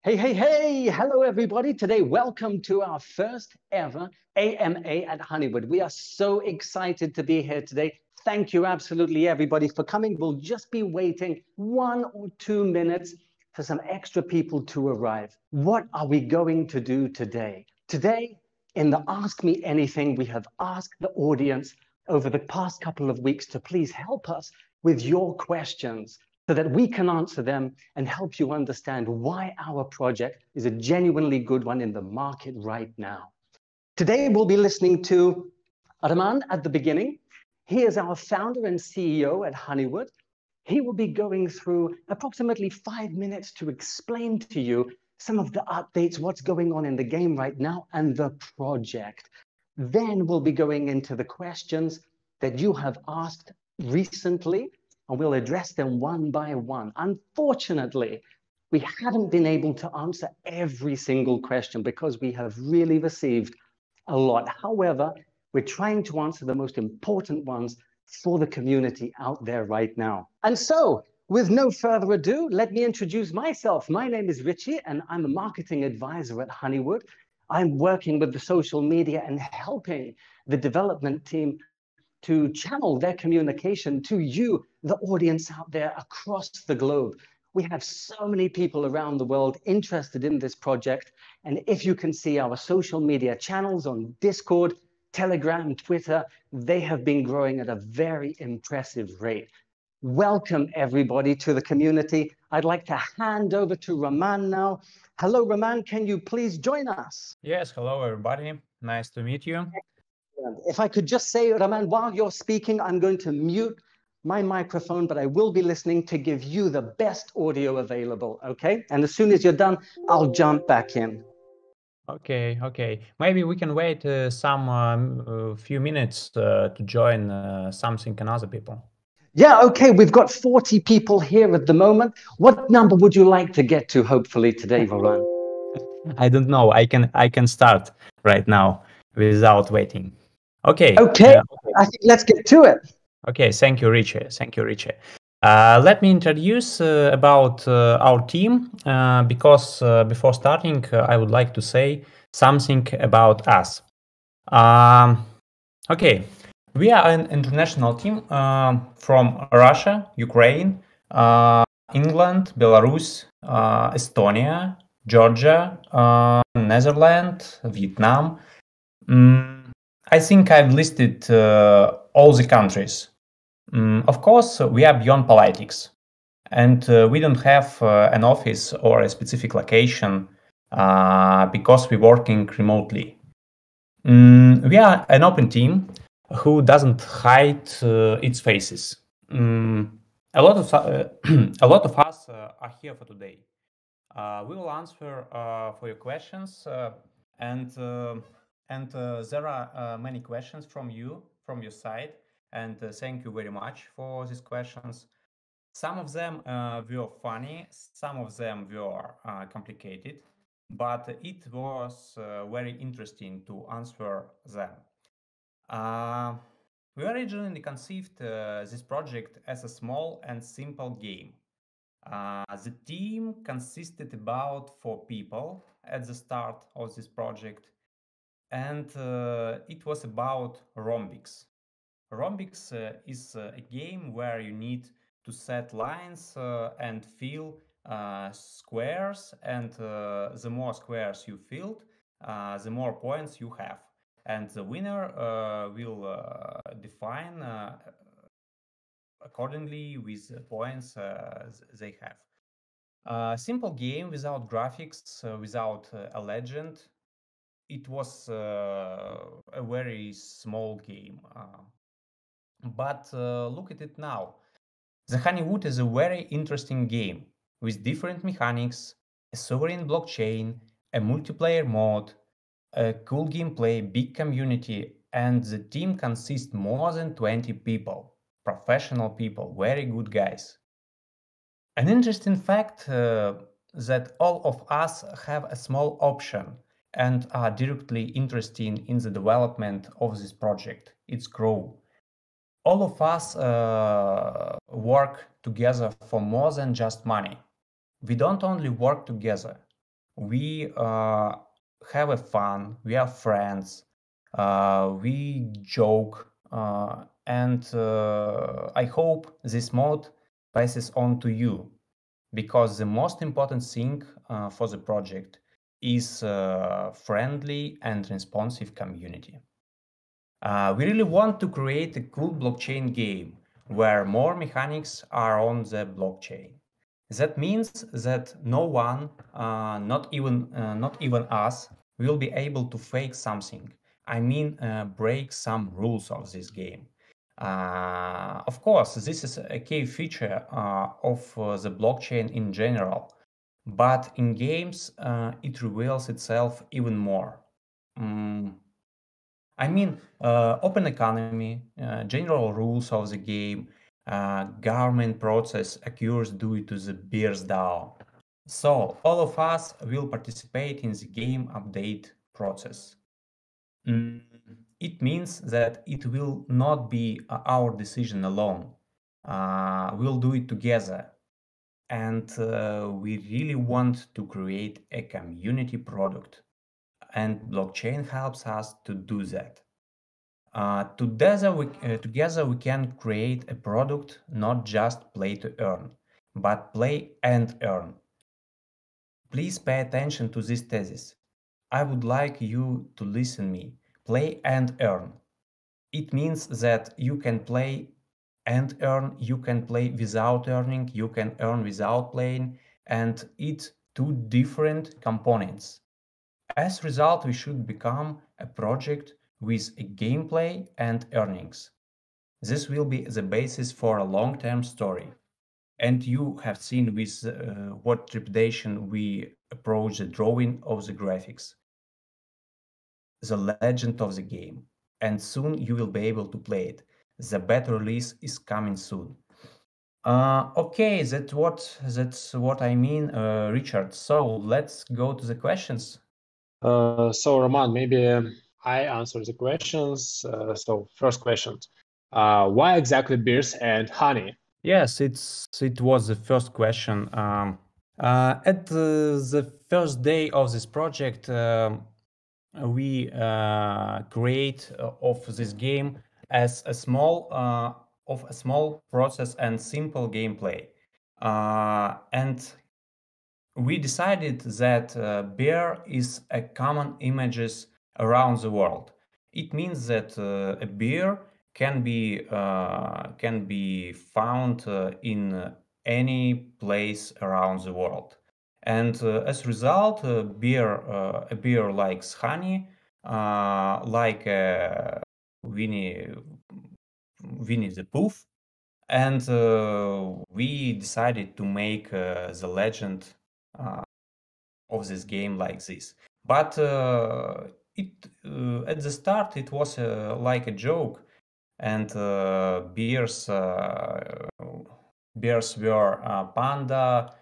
Hey, hey, hey, hello everybody. Today, welcome to our first ever AMA at HoneyWood. We are so excited to be here today. Thank you absolutely everybody for coming. We'll just be waiting 1 or 2 minutes for some extra people to arrive. What are we going to do today? Today, in the Ask Me Anything, we have asked the audience over the past couple of weeks to please help us with your questions, so that we can answer them and help you understand why our project is a genuinely good one in the market right now. Today, we'll be listening to Arman at the beginning. He is our founder and CEO at HoneyWood. He will be going through approximately 5 minutes to explain to you some of the updates, what's going on in the game right now, and the project. Then we'll be going into the questions that you have asked recently, and we'll address them one by one. Unfortunately, we haven't been able to answer every single question because we have really received a lot. However, we're trying to answer the most important ones for the community out there right now. And so, with no further ado, let me introduce myself. My name is Richie, and I'm a marketing advisor at HoneyWood. I'm working with the social media and helping the development team to channel their communication to you, the audience out there across the globe. We have so many people around the world interested in this project. And if you can see our social media channels on Discord, Telegram, Twitter, they have been growing at a very impressive rate. Welcome everybody to the community. I'd like to hand over to Raman now. Hello, Raman, can you please join us? Yes, hello everybody. Nice to meet you. If I could just say, Raman, while you're speaking, I'm going to mute my microphone, but I will be listening to give you the best audio available, okay? And as soon as you're done, I'll jump back in. Okay. Maybe we can wait some few minutes to join something and other people. Yeah, okay, we've got 40 people here at the moment. What number would you like to get to, hopefully, today, Raman? I don't know. I can start right now without waiting. Okay. Okay, I think let's get to it. Okay, thank you, Richie. Let me introduce about our team because before starting, I would like to say something about us. Okay, we are an international team from Russia, Ukraine, England, Belarus, Estonia, Georgia, Netherlands, Vietnam. I think I've listed all the countries. Of course, we are beyond politics, and we don't have an office or a specific location because we're working remotely. We are an open team who doesn't hide its faces. A lot of us are here for today. We will answer for your questions, and there are many questions from your side. And thank you very much for these questions. Some of them were funny, some of them were complicated, but it was very interesting to answer them. We originally conceived this project as a small and simple game. The team consisted about 4 people at the start of this project, and it was about Rhombix. Rhombix is a game where you need to set lines and fill squares, and the more squares you filled, the more points you have. And the winner will define accordingly with the points they have. Simple game without graphics, without a legend. It was a very small game. But look at it now. The HoneyWood is a very interesting game with different mechanics, a sovereign blockchain, a multiplayer mode, a cool gameplay, big community, and the team consists more than 20 people, professional people, very good guys. An interesting fact that all of us have a small option and are directly interested in the development of this project, its growth. All of us work together for more than just money. We don't only work together, we have a fun, we are friends, we joke, and I hope this mode passes on to you, because the most important thing for the project is friendly and responsive community. We really want to create a cool blockchain game where more mechanics are on the blockchain. That means that no one, not even us, will be able to fake something. I mean, break some rules of this game. Of course, this is a key feature of the blockchain in general, but in games, it reveals itself even more. I mean, open economy, general rules of the game, government process occurs due to the Bears DAO. So all of us will participate in the game update process. It means that it will not be our decision alone. We'll do it together. And we really want to create a community product. And blockchain helps us to do that. Together we can create a product, not just play to earn, but play and earn. Please pay attention to this thesis. I would like you to listen me. Play and earn. It means that you can play and earn, you can play without earning, you can earn without playing, and it's two different components. As a result, we should become a project with a gameplay and earnings. This will be the basis for a long-term story. And you have seen with what trepidation we approach the drawing of the graphics, the legend of the game. And soon you will be able to play it. The beta release is coming soon. Okay, that's what I mean, Richard. So let's go to the questions. So Roman, maybe I answer the questions. So first question, why exactly beers and honey? Yes, it was the first question. At the first day of this project, we create of this game as a small process and simple gameplay, and we decided that bear is a common images around the world. It means that a bear can be found in any place around the world, and as a result, a bear likes honey, like Winnie the Pooh, and we decided to make the legend of this game like this. But at the start it was like a joke, and bears were panda,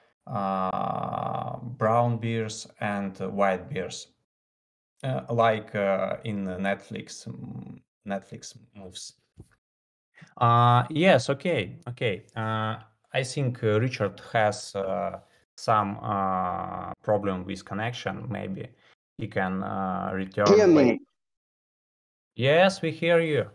brown bears, and white bears, like in Netflix movies. Yes, okay. I think Richard has some problem with connection. Maybe he can return. Hear me. Yes, we hear you.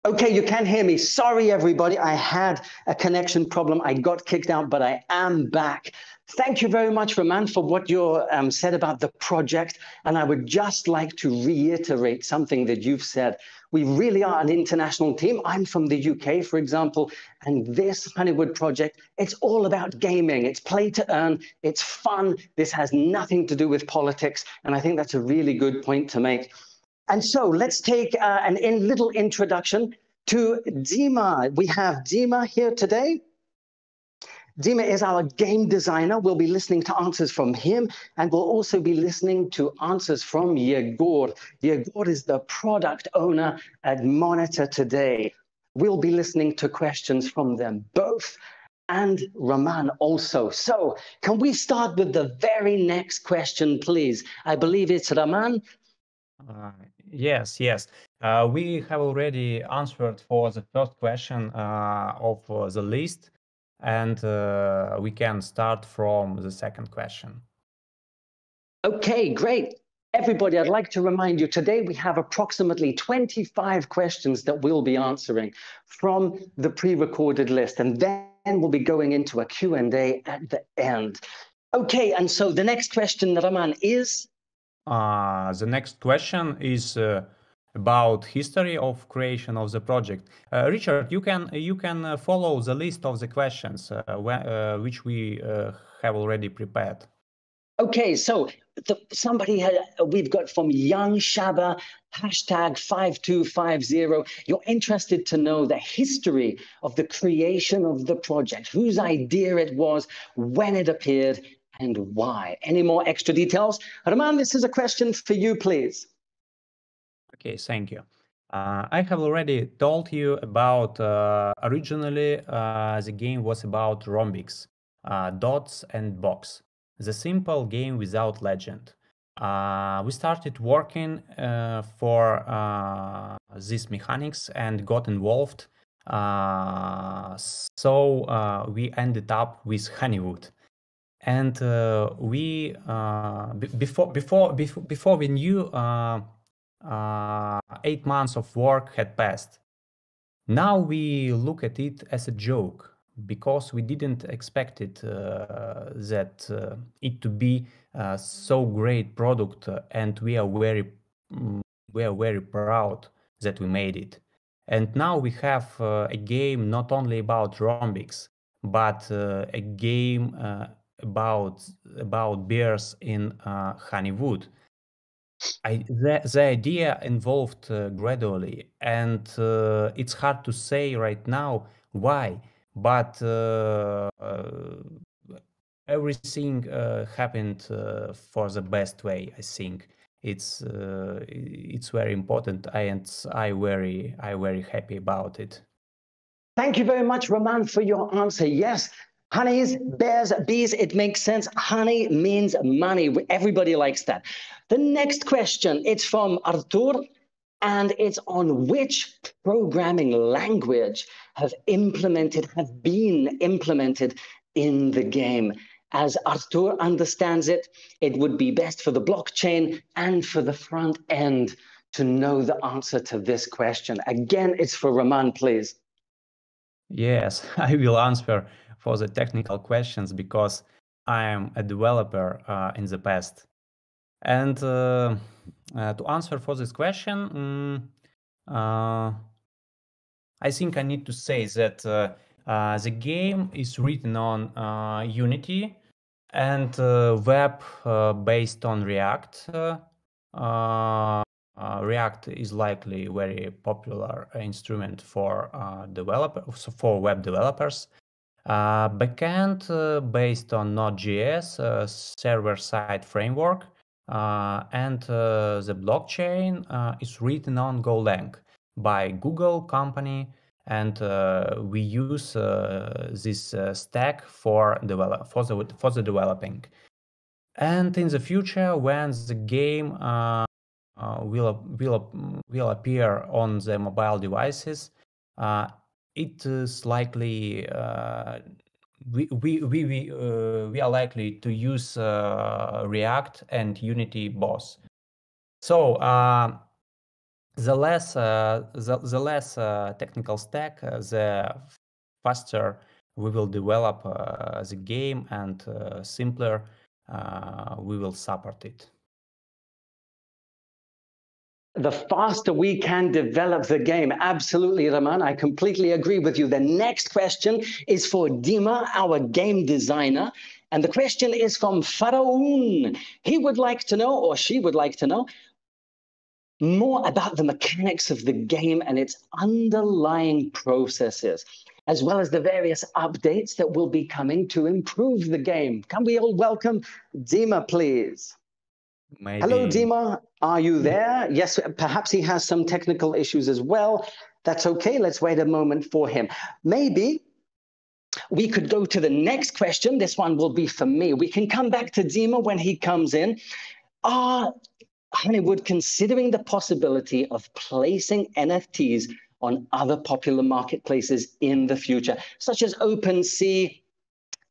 Okay, you can hear me. Sorry, everybody. I had a connection problem. I got kicked out, but I am back. Thank you very much, Roman, for what you said about the project. And I would just like to reiterate something that you've said. We really are an international team. I'm from the UK, for example, and this HoneyWood project, it's all about gaming. It's play to earn. It's fun. This has nothing to do with politics. And I think that's a really good point to make. And so let's take a little introduction to Dima. We have Dima here today. Dima is our game designer. We'll be listening to answers from him, and we'll also be listening to answers from Yegor. Yegor is the product owner at Monitor today. We'll be listening to questions from them both, and Raman also. So can we start with the very next question, please? I believe it's Raman. Yes. We have already answered for the first question of the list, and we can start from the second question. Okay, great. Everybody, I'd like to remind you today we have approximately 25 questions that we'll be answering from the pre-recorded list, and then we'll be going into a Q&A at the end. Okay, and so the next question, Raman, is? The next question is about history of creation of the project. Richard, you can follow the list of the questions which we have already prepared. Okay, so we've got from Young Shaba, #5250. You're interested to know the history of the creation of the project, whose idea it was, when it appeared, and why. Any more extra details? Roman, this is a question for you, please. Okay, thank you. I have already told you about originally the game was about rhombics, dots and box. The simple game without legend. We started working for these mechanics and got involved. So we ended up with HoneyWood. And we before we knew 8 months of work had passed. Now we look at it as a joke because we didn't expect it it to be so great product, and we are very proud that we made it. And now we have a game not only about rhombics, but a game about bears in HoneyWood. The idea evolved gradually, and it's hard to say right now why, but everything happened for the best way. I think it's very important, and I very happy about it. Thank you very much, Roman, for your answer. Yes. Honeys, bears, bees, it makes sense. Honey means money. Everybody likes that. The next question, it's from Artur, and it's on which programming language have been implemented in the game. As Artur understands it, it would be best for the blockchain and for the front end to know the answer to this question. Again, it's for Roman, please. Yes, I will answer for the technical questions because I am a developer in the past. And to answer for this question, I think I need to say that the game is written on Unity and web based on React. React is likely a very popular instrument for web developers. Backend based on Node.js, server-side framework, and the blockchain is written on Golang by Google company, and we use this stack for the developing. And in the future, when the game will appear on the mobile devices, it is likely we are likely to use React and Unity both. So the less technical stack, the faster we will develop the game, and simpler we will support it. The faster we can develop the game. Absolutely, Raman. I completely agree with you. The next question is for Dima, our game designer. And the question is from Faraoun. He would like to know, or she would like to know, more about the mechanics of the game and its underlying processes, as well as the various updates that will be coming to improve the game. Can we all welcome Dima, please? Maybe. Hello, Dima. Are you there? Yes, perhaps he has some technical issues as well. That's okay. Let's wait a moment for him. Maybe we could go to the next question. This one will be for me. We can come back to Dima when he comes in. Are HoneyWood considering the possibility of placing NFTs on other popular marketplaces in the future, such as Openc,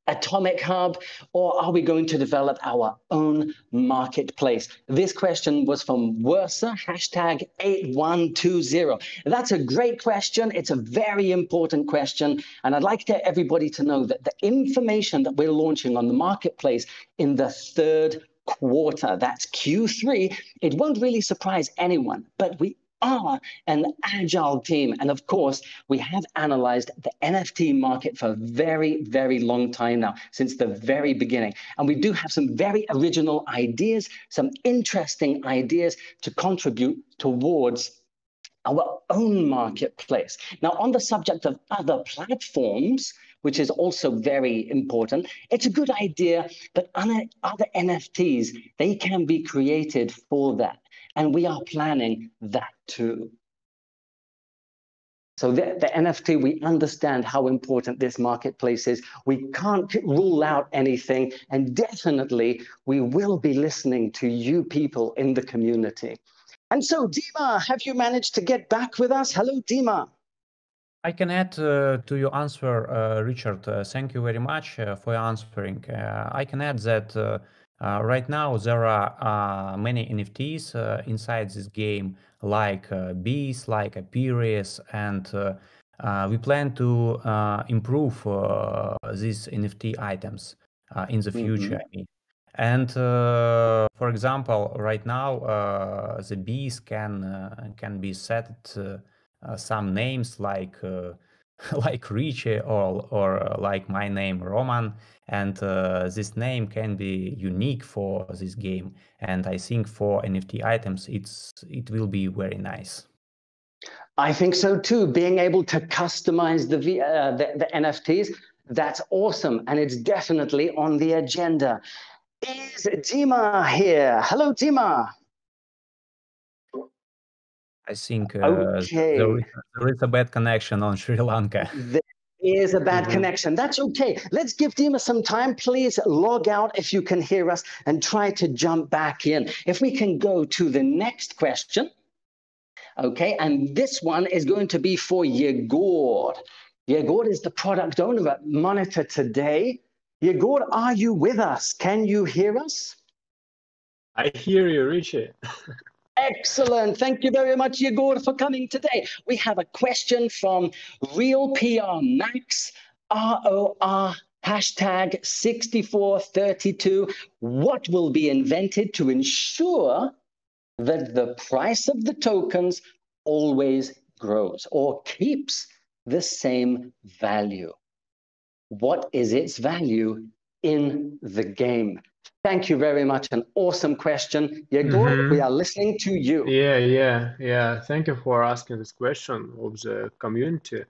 atomic hub, or are we going to develop our own marketplace? This question was from Wersa, hashtag 8120. That's a great question. It's a very important question. And I'd like everybody to know that the information that we're launching on the marketplace in the third quarter, that's Q3, it won't really surprise anyone, but we are an agile team. And of course, we have analyzed the NFT market for a very, very long time now, since the very beginning. And we do have some very original ideas, some interesting ideas to contribute towards our own marketplace. Now, on the subject of other platforms, which is also very important, it's a good idea that other NFTs, they can be created for that. And we are planning that too. So the NFT, we understand how important this marketplace is. We can't rule out anything. And definitely, we will be listening to you people in the community. And so, Dima, have you managed to get back with us? Hello, Dima. I can add to your answer, Richard. Thank you very much for answering. I can add that right now there are many NFTs inside this game, like bees, like Apirius, and we plan to improve these NFT items in the future. I mean. And for example, right now the bees can be set some names like like Richie or like my name Roman, and this name can be unique for this game. And I think for NFT items, it will be very nice. I think so too. Being able to customize the NFTs, that's awesome, and it's definitely on the agenda. Is Dima here? Hello, Dima. I think okay. there is a bad connection on Sri Lanka. There is a bad connection. That's okay. Let's give Dima some time. Please log out if you can hear us and try to jump back in. If we can go to the next question. Okay, and this one is going to be for Yegor. Yegor is the product owner at Monitor Today. Yegor, are you with us? Can you hear us? I hear you, Richie. Excellent. Thank you very much, Yegor, for coming today. We have a question from Real PR Max, ROR, hashtag 6432. What will be invented to ensure that the price of the tokens always grows or keeps the same value? What is its value in the game? Thank you very much. An awesome question. Yegor, we are listening to you. Yeah. Thank you for asking this question of the community.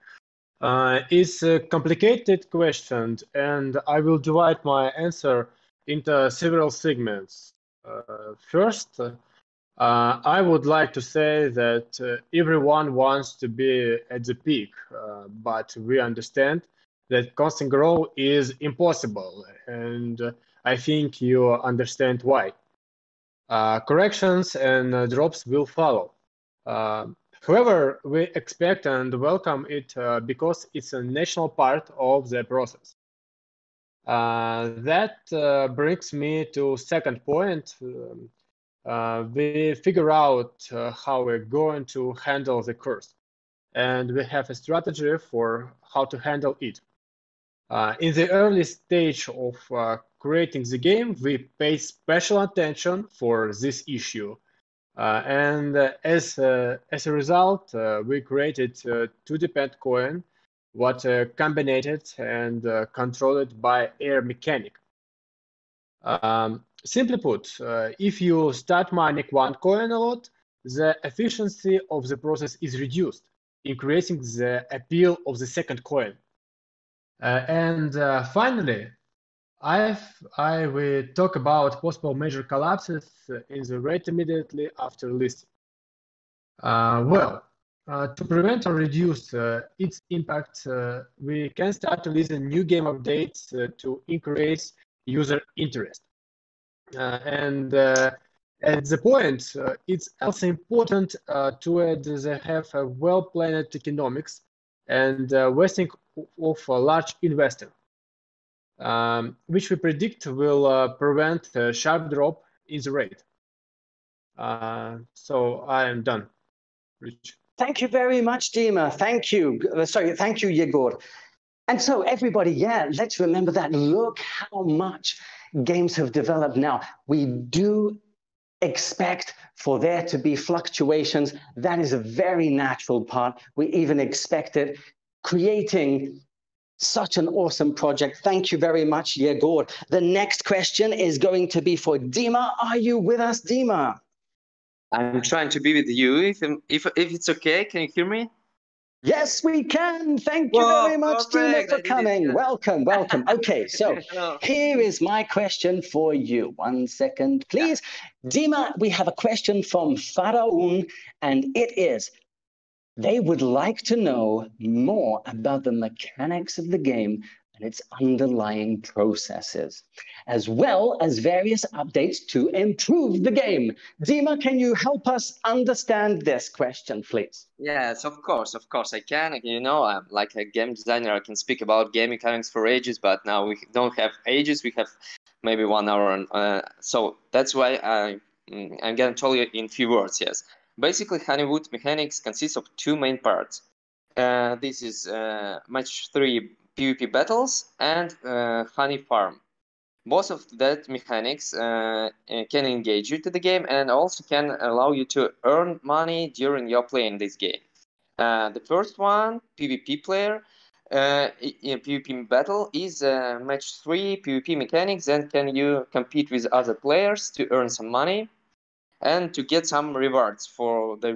It's a complicated question, and I will divide my answer into several segments. First, I would like to say that everyone wants to be at the peak, but we understand that constant growth is impossible, and I think you understand why. Corrections and drops will follow. However, we expect and welcome it because it's a natural part of the process. That brings me to second point. We figure out how we're going to handle the curse, and we have a strategy for how to handle it. In the early stage of creating the game, we pay special attention for this issue. And as a result, we created two depend coin, what combined and controlled by air mechanic. Simply put, if you start mining one coin a lot, the efficiency of the process is reduced, increasing the appeal of the second coin. And finally, I will talk about possible major collapses in the rate immediately after listing. To prevent or reduce its impact, we can start releasing new game updates to increase user interest. And at the point, it's also important to have a well-planned economics and vesting of a large investor. which we predict will prevent a sharp drop in the rate. So I am done, Rich. Thank you very much, Dima. Thank you. Sorry, thank you, Yegor. And so everybody, yeah, let's remember that. Look how much games have developed now. We do expect for there to be fluctuations. That is a very natural part. We even expect it. Creating such an awesome project. Thank you very much, Yegor. The next question is going to be for Dima. Are you with us, Dima? I'm trying to be with you. If it's okay, can you hear me? Yes, we can. Thank you very much, Dima, for coming. Welcome, welcome. Okay, so here is my question for you. 1 second, please. Dima, we have a question from Faraoun, and it is, they would like to know more about the mechanics of the game and its underlying processes, as well as various updates to improve the game. Dima, can you help us understand this question, please? Yes, of course I can. You know, I'm like a game designer. I can speak about game mechanics for ages, but now we don't have ages. We have maybe 1 hour, so that's why I'm gonna tell you in few words. Yes, basically, HoneyWood mechanics consists of 2 main parts. This is match 3 PvP battles and honey farm. Both of that mechanics can engage you to the game and also can allow you to earn money during your play in this game. The first one, PvP player, in PvP battle is match 3 PvP mechanics, and can you compete with other players to earn some money and to get some rewards for the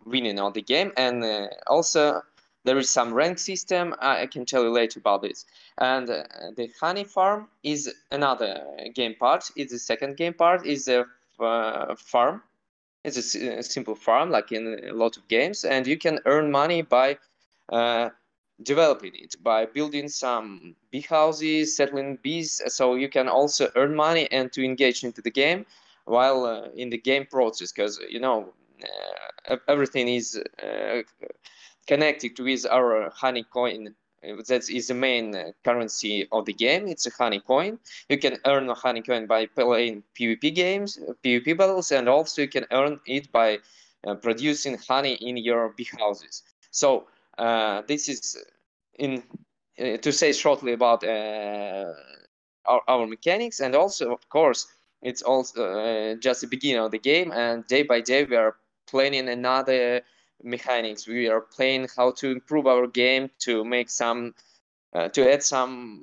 winning of the game. And also there is some rank system. I can tell you later about this. And the honey farm is another game part. It's the second game part. Is a farm. It's a simple farm, like in a lot of games, and you can earn money by developing it, by building some bee houses, settling bees. So you can also earn money and to engage into the game while in the game process, because you know everything is connected with our HoneyCoin. That is the main currency of the game. It's a HoneyCoin. You can earn a HoneyCoin by playing PvP games, PvP battles, and also you can earn it by producing honey in your bee houses. So this is to say shortly about our mechanics, and also of course it's also just the beginning of the game, and day by day we are planning another mechanics. We are playing how to improve our game, to make some to add some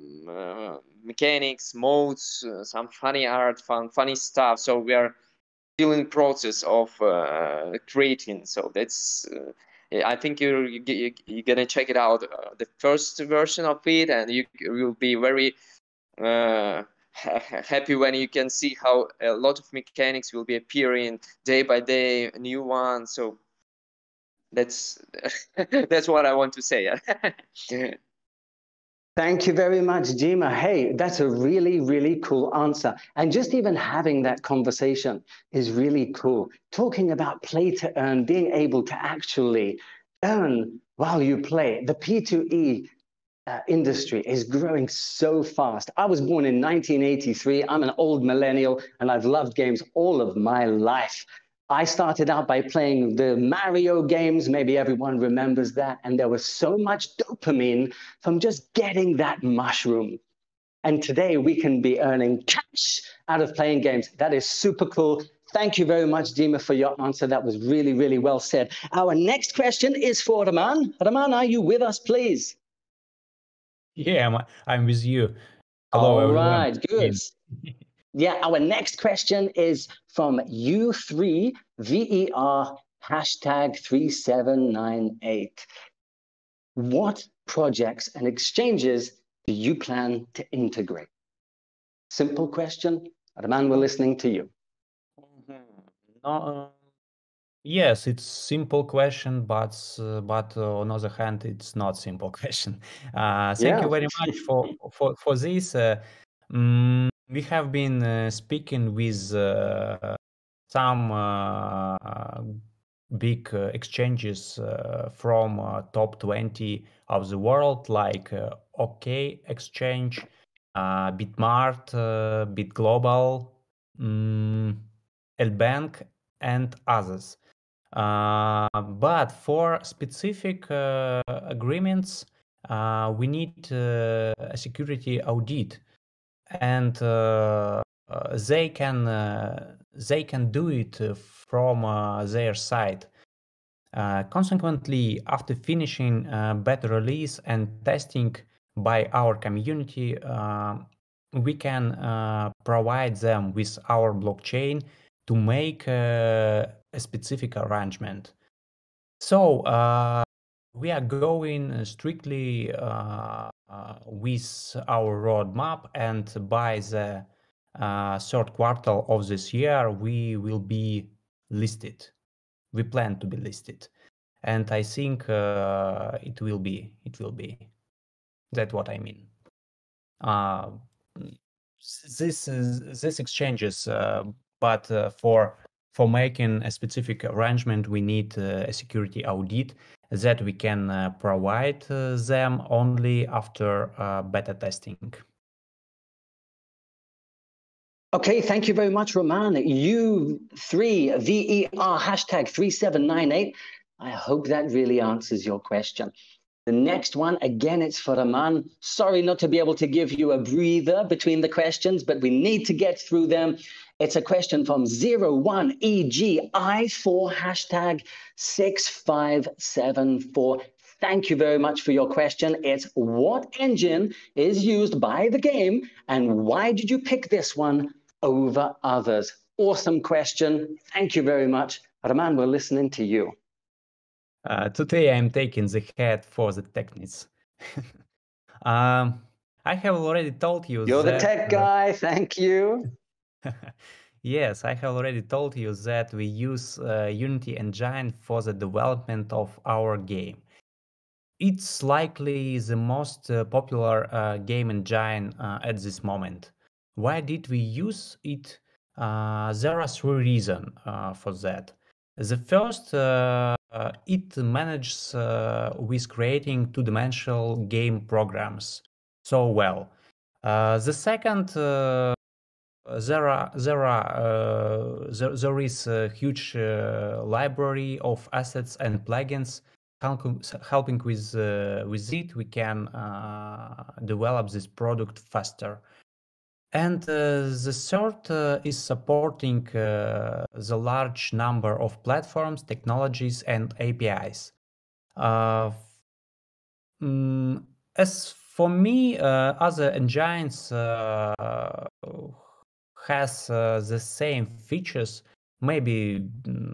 mechanics, modes, some funny art, funny stuff. So we are still in process of creating. So that's I think you're gonna check it out, the first version of it, and you will be very happy when you can see how a lot of mechanics will be appearing day by day, new ones. So that's that's what I want to say. Thank you very much, Dima. Hey, that's a really, really cool answer. And just even having that conversation is really cool. Talking about play to earn, being able to actually earn while you play. The P2E industry is growing so fast. I was born in 1983. I'm an old millennial, and I've loved games all of my life. I started out by playing the Mario games. Maybe everyone remembers that. And there was so much dopamine from just getting that mushroom. And today we can be earning cash out of playing games. That is super cool. Thank you very much, Dima, for your answer. That was really, really well said. Our next question is for Raman. Raman, are you with us, please? Yeah, I'm with you. Hello, all everyone. Right, good. Yeah, our next question is from U3VER #3798. What projects and exchanges do you plan to integrate? Simple question. Raman, we're listening to you. Yes, it's simple question, but on the other hand, it's not simple question. Thank you very much for this. We have been speaking with some big exchanges from top 20 of the world, like OK Exchange, Bitmart, BitGlobal, Elbank, and others. But for specific agreements, we need a security audit, and they can do it from their side. Consequently, after finishing beta release and testing by our community, we can provide them with our blockchain to make a specific arrangement. So we are going strictly with our roadmap, and by the third quarter of this year, we will be listed. We plan to be listed, and I think it will be. That's what I mean. This exchanges, but for making a specific arrangement, we need a security audit that we can provide them only after beta testing. Okay, thank you very much, Roman. U3VER hashtag 3798. I hope that really answers your question. The next one, again, it's for Roman. Sorry not to be able to give you a breather between the questions, but we need to get through them. It's a question from 01EGI4 hashtag 6574. Thank you very much for your question. It's what engine is used by the game, and why did you pick this one over others? Awesome question. Thank you very much. Roman, we're listening to you. Today I'm taking the head for the techniques. I have already told you You're that, the tech guy, thank you. Yes, I have already told you that we use Unity Engine for the development of our game. It's likely the most popular game engine at this moment. Why did we use it? There are three reasons for that. The first, it manages with creating two-dimensional game programs so well. The second, there is a huge library of assets and plugins helping with it. We can develop this product faster. And the third is supporting the large number of platforms, technologies, and APIs. As for me, other engines has the same features, maybe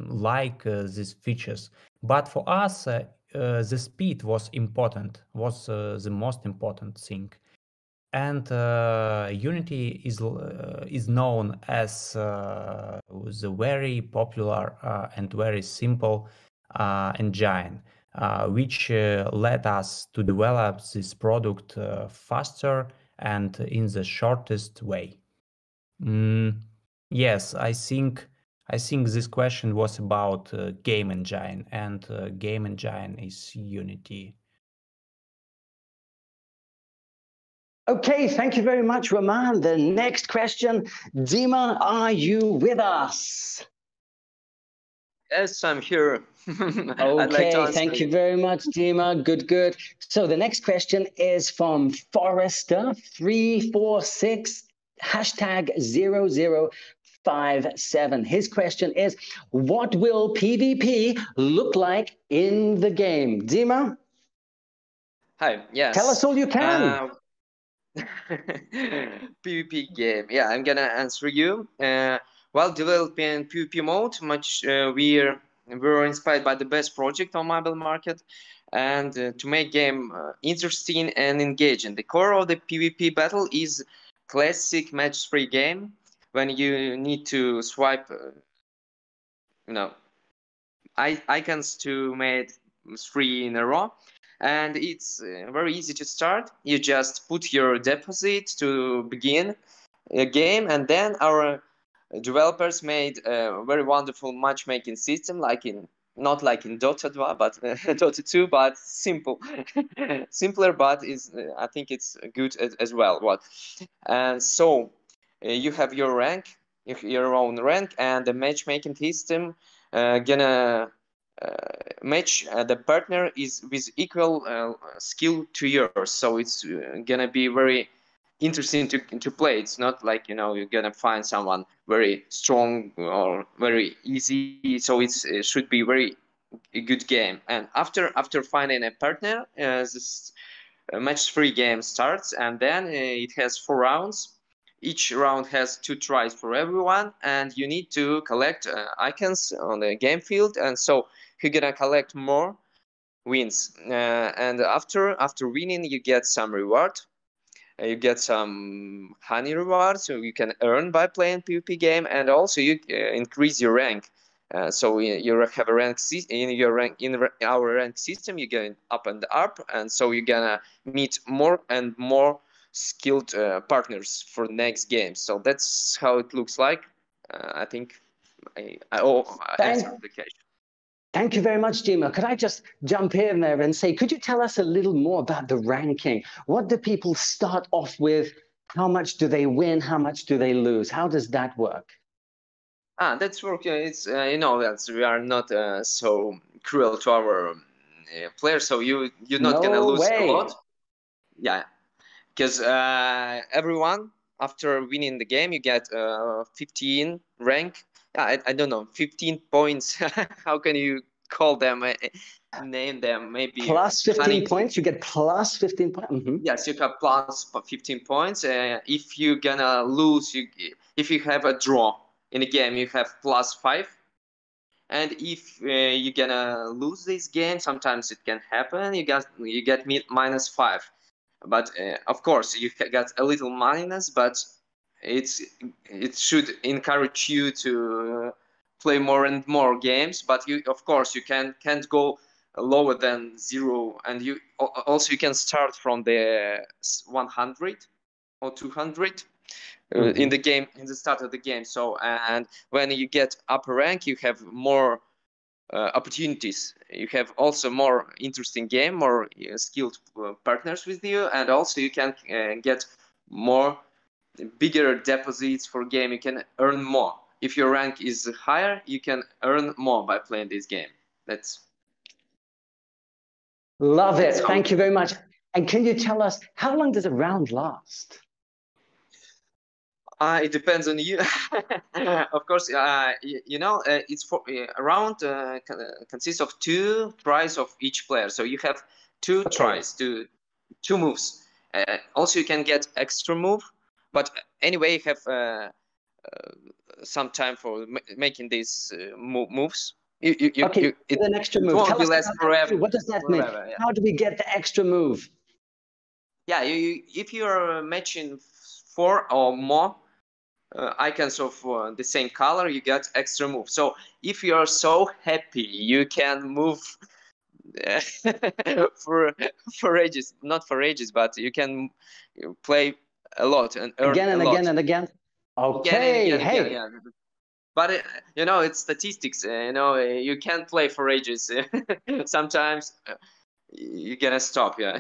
like these features, but for us, the speed was important, was the most important thing. And Unity is known as the very popular and very simple engine, which led us to develop this product faster and in the shortest way. Yes, I think this question was about game engine, and game engine is Unity. Okay, thank you very much, Roman. The next question, Dima, are you with us? Yes, I'm here. Okay, thank you very much, Dima. Good. So the next question is from Forrester346 hashtag 0057. His question is, what will PvP look like in the game? Dima? Hi, yes. Tell us all you can. PvP game. Yeah, I'm gonna answer you. While developing PvP mode, we were inspired by the best project on mobile market, and to make game interesting and engaging. The core of the PvP battle is classic match-3 game when you need to swipe, icons to make 3 in a row. And it's very easy to start. You just put your deposit to begin a game, and then our developers made a very wonderful matchmaking system, like in not like in Dota 2, but Dota 2, but simple, simpler, but is I think it's good as well. What? And so you have your rank, your own rank, and the matchmaking system gonna match the partner is with equal skill to yours. So it's gonna be very interesting to play. It's not like, you know, you're gonna find someone very strong or very easy. So it should be very a good game. And after finding a partner, this match 3 game starts, and then it has 4 rounds. Each round has 2 tries for everyone, and you need to collect icons on the game field. And so you're gonna collect more wins, and after winning, you get some reward. You get some honey rewards, so you can earn by playing PvP game, and also you increase your rank. So you have a rank in our rank system. You're going up and up, and so you're gonna meet more and more skilled partners for the next game. So that's how it looks like. I think I answered the question. Thank you very much, Dima. Could I just jump in there and say, could you tell us a little more about the ranking? What do people start off with? How much do they win? How much do they lose? How does that work? That's work. It's you know, that we are not so cruel to our players, so you're not gonna lose a lot. Yeah, because everyone after winning the game, you get 15 rank. I don't know, 15 points. How can you call them? Name them, maybe plus 15 points. You get plus 15 points. Mm-hmm. Yes, you have plus 15 points. If you're gonna lose, if you have a draw in a game, you have plus 5. And if you're gonna lose this game, sometimes it can happen. You get minus 5. But of course, you got a little minus, but it should encourage you to play more and more games. But you, of course, you can't go lower than 0, and you also can start from the 100 or 200 in the game, in the start of the game. So, and when you get upper rank, you have more opportunities. You have also more interesting game, more skilled partners with you, and also you can get more bigger deposits for game. You can earn more. If your rank is higher, you can earn more by playing this game. That's love it. Thank you very much. And can you tell us, how long does a round last? It depends on you. Of course, you know, it's for a round consists of 2 tries of each player. So you have 2 tries, 2 moves. Also, you can get extra move, but anyway, you have some time for making these moves. Okay, an extra move. Tell us forever. What does that mean? Yeah. How do we get the extra move? Yeah, if you are matching 4 or more icons of the same color, you get extra move. So if you are so happy, you can move for ages, not for ages, but you can play a lot and earn again and again and again. Okay, again, hey. Yeah. But you know, it's statistics. You know, you can't play for ages. Sometimes you're gonna stop. Yeah.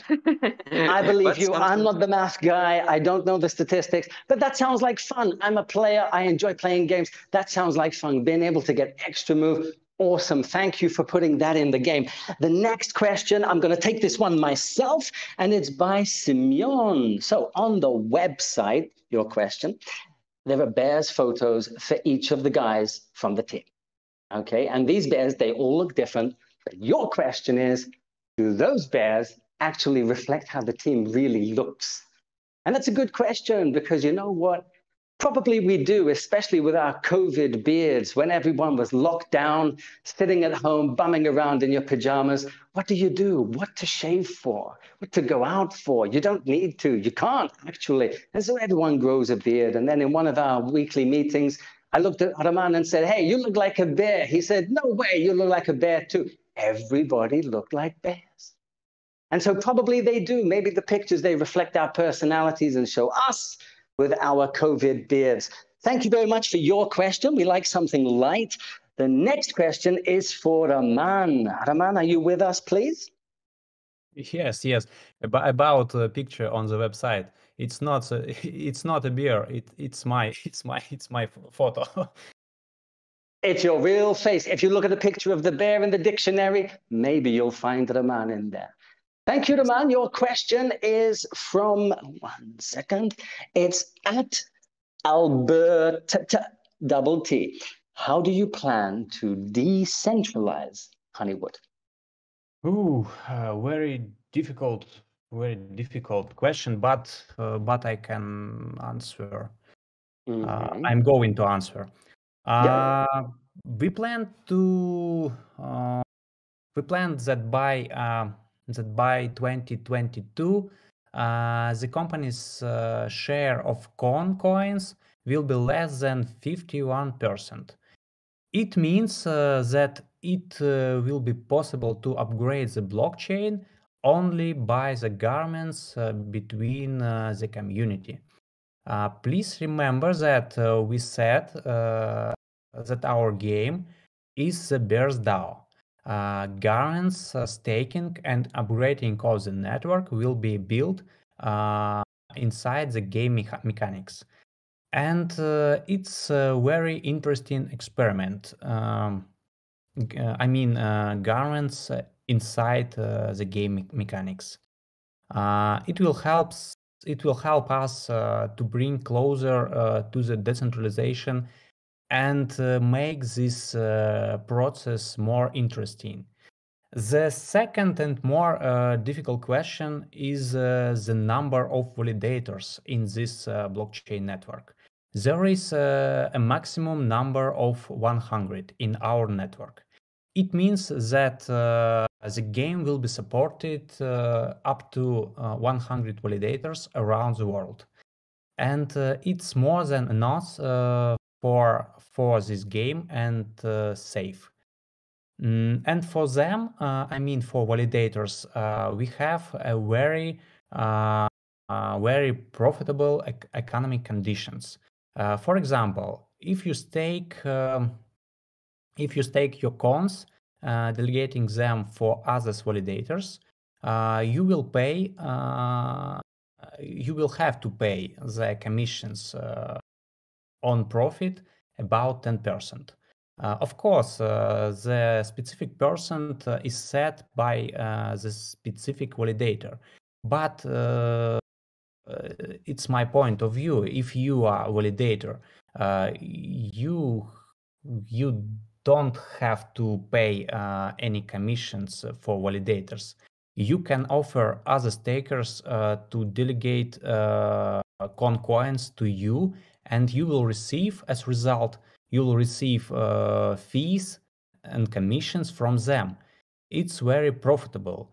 I believe you. I'm not the math guy. I don't know the statistics, but that sounds like fun. I'm a player. I enjoy playing games. That sounds like fun. Being able to get extra move. Awesome. Thank you for putting that in the game. The next question, I'm going to take this one myself, and it's by Simeon. So on the website, your question, there are bears photos for each of the guys from the team. Okay, and these bears, they all look different. But your question is, do those bears actually reflect how the team really looks? And that's a good question, because you know what? Probably we do, especially with our COVID beards, when everyone was locked down, sitting at home, bumming around in your pajamas. What do you do? What to shave for? What to go out for? You don't need to. You can't, actually. And so everyone grows a beard. And then in one of our weekly meetings, I looked at Roman and said, hey, you look like a bear. He said, no way, you look like a bear too. Everybody looked like bears. And so probably they do. Maybe the pictures, they reflect our personalities and show us with our COVID beards. Thank you very much for your question. We like something light. The next question is for Raman. Raman, are you with us, please? Yes, yes. About the picture on the website, it's not it's not a beer. It's my photo. It's your real face. If you look at the picture of the bear in the dictionary, maybe you'll find Raman in there. Thank you, Raman. Your question is from, one second, it's at Albert double T. How do you plan to decentralize HoneyWood? Ooh, very difficult question, but I can answer. I'm going to answer. We plan to that by 2022, the company's share of coins will be less than 51%. It means that it will be possible to upgrade the blockchain only by the governments between the community. Please remember that we said that our game is the Bears DAO. Governance, staking, and upgrading of the network will be built inside the game mechanics. And it's a very interesting experiment. I mean, governance inside the game mechanics. It will help us to bring closer to the decentralization and make this process more interesting. The second and more difficult question is the number of validators in this blockchain network. There is a maximum number of 100 in our network. It means that the game will be supported up to 100 validators around the world. And it's more than enough for this game and safe. And for them, I mean for validators, we have a very profitable economic conditions. For example, if you stake your coins, delegating them for others validators, you will have to pay the commissions on profit about 10%. Of course, the specific percent is set by the specific validator, but it's my point of view. If you are a validator, you don't have to pay any commissions for validators. You can offer other stakers to delegate coins to you, and you will receive, as a result, you will receive fees and commissions from them. It's very profitable.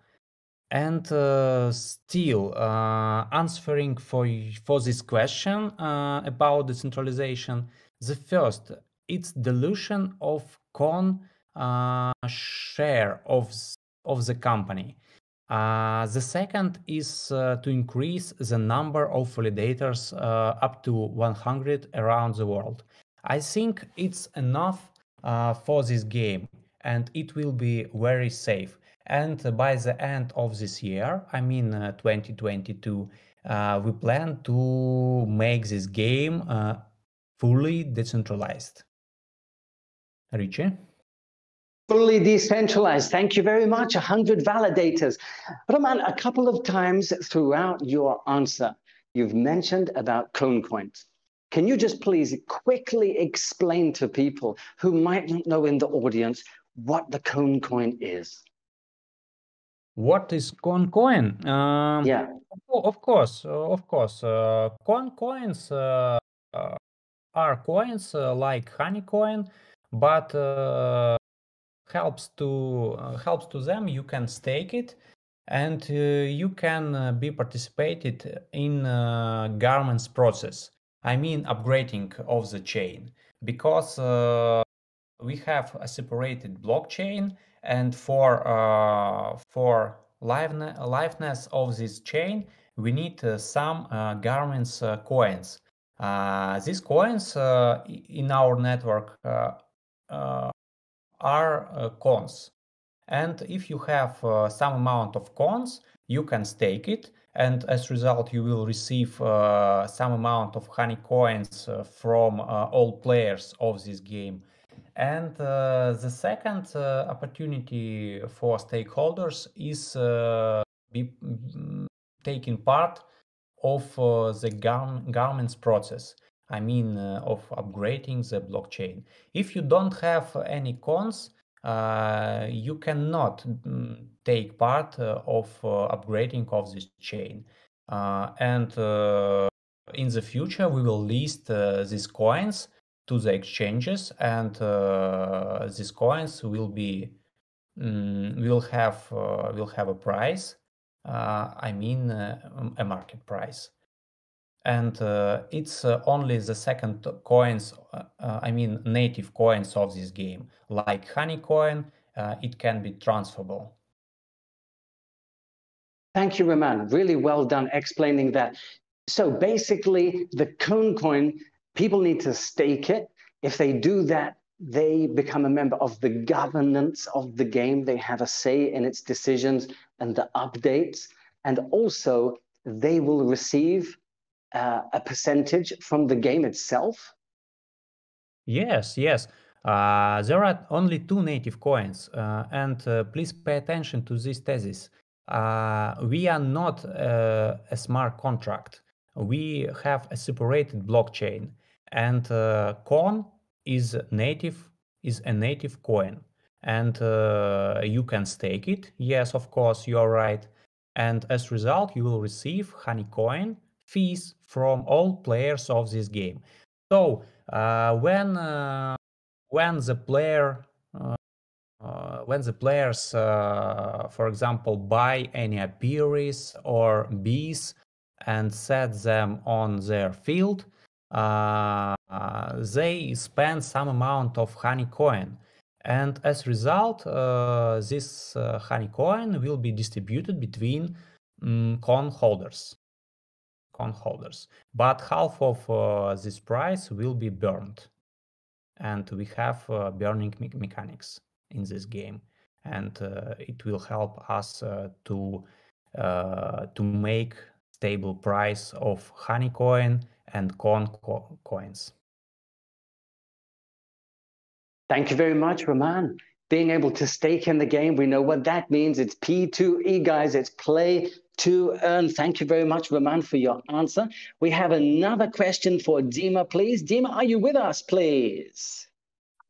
And still, answering for this question about decentralization, the first, it's dilution of share of the company. The second is to increase the number of validators up to 100 around the world. I think it's enough for this game, and it will be very safe. And by the end of this year, I mean 2022, we plan to make this game fully decentralized. Richie? Fully decentralized. Thank you very much. 100 validators. Roman, a couple of times throughout your answer, you've mentioned about clone coins. Can you just please quickly explain to people who might not know in the audience what the clone coin is? What is coin? Yeah. Of course. Coins are coins like HoneyCoin, but helps to them. You can stake it, and you can be participated in government's process. I mean upgrading of the chain, because we have a separated blockchain, and for liveness of this chain, we need some government's coins. These coins in our network are cons. And if you have some amount of cons, you can stake it. And as a result, you will receive some amount of HoneyCoins from all players of this game. And the second opportunity for stakeholders is taking part of the government's process. I mean, of upgrading the blockchain. If you don't have any cons, you cannot take part of upgrading of this chain. And in the future, we will list these coins to the exchanges, and these coins will be will have a price. I mean, a market price. And it's only the second coins, I mean native coins of this game, like HoneyCoin, it can be transferable. Thank you, Roman. Really well done explaining that. So basically, the Cone coin, people need to stake it. If they do that, they become a member of the governance of the game. They have a say in its decisions and the updates. And also, they will receive a percentage from the game itself? Yes, yes. There are only 2 native coins, and please pay attention to this thesis. We are not a smart contract. We have a separated blockchain, and Con is a native coin, and you can stake it. Yes, of course, you are right. And as a result, you will receive HoneyCoin fees from all players of this game. So when the players, for example, buy any Apiaries or bees and set them on their field, they spend some amount of HoneyCoin. And as a result, this HoneyCoin will be distributed between coin holders. But half of this price will be burned. And we have burning mechanics in this game. And it will help us to make stable price of HoneyCoin and coins. Thank you very much, Roman. Being able to stake in the game, we know what that means. It's P2E, guys. It's play to earn. Thank you very much, Roman, for your answer. We have another question for Dima, please. Dima, are you with us, please?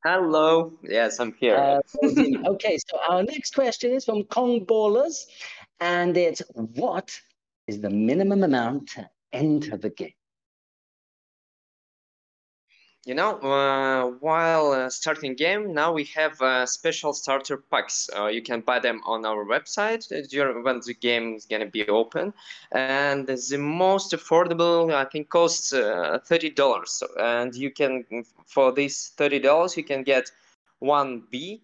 Hello. Yes, I'm here. Okay, so our next question is from Kong Ballers, and it's, what is the minimum amount to enter the game? You know, while starting game, now we have special starter packs. You can buy them on our website when the game is gonna be open, and the most affordable, I think, costs $30. And you can, for this $30, you can get one bee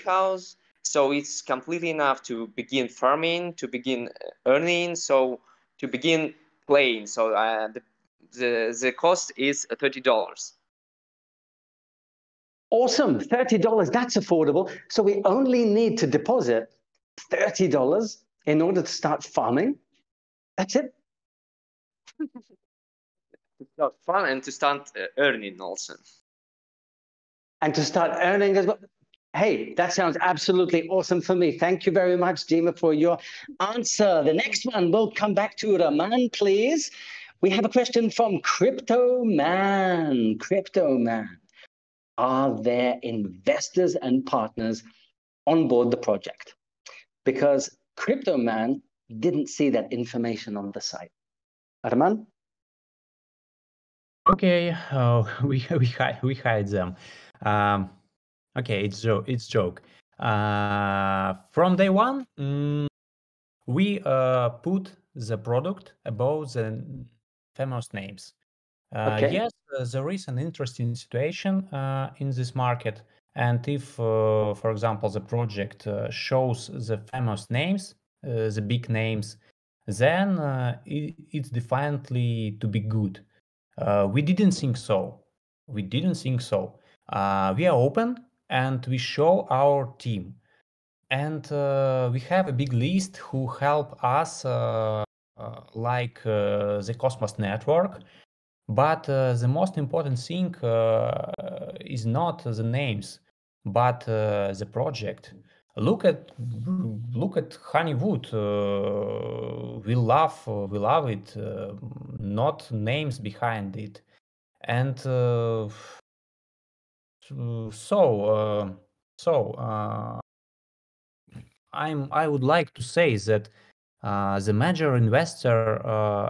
house. So it's completely enough to begin farming, to begin earning, so to begin playing. So the cost is $30. Awesome, $30, that's affordable. So we only need to deposit $30 in order to start farming. That's it. To start fun and to start earning also. And to start earning as well. Hey, that sounds absolutely awesome for me. Thank you very much, Dima, for your answer. The next one, we'll come back to Raman, please. We have a question from Crypto Man. Crypto Man, are there investors and partners on board the project? Because Crypto Man didn't see that information on the site. Raman? Okay, we hide them. Okay, it's joke. From day one, we put the product above the famous names. Okay. Yes, there is an interesting situation in this market, and if, for example, the project shows the famous names, the big names, then it's definitely to be good. We didn't think so. We are open, and we show our team. And we have a big list who help us, like the Cosmos Network. But the most important thing is not the names, but the project. Look at HoneyWood. We love it. Not names behind it, and I would like to say that the major investor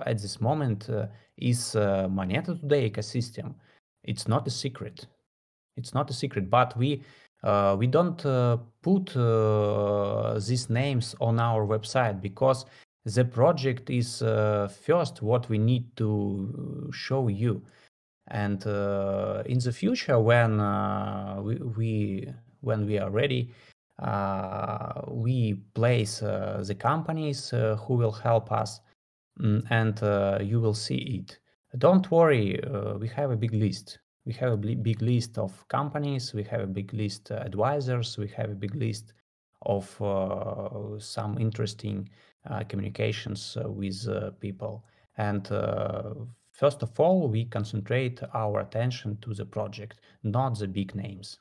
at this moment is Moneta Today ecosystem. It's not a secret. It's not a secret, but we don't put these names on our website because the project is first what we need to show you. And in the future, when we are ready, we place the companies who will help us, and you will see it. Don't worry, we have a big list. We have a big list of companies, we have a big list advisors, we have a big list of some interesting communications with people. And first of all, we concentrate our attention to the project, not the big names.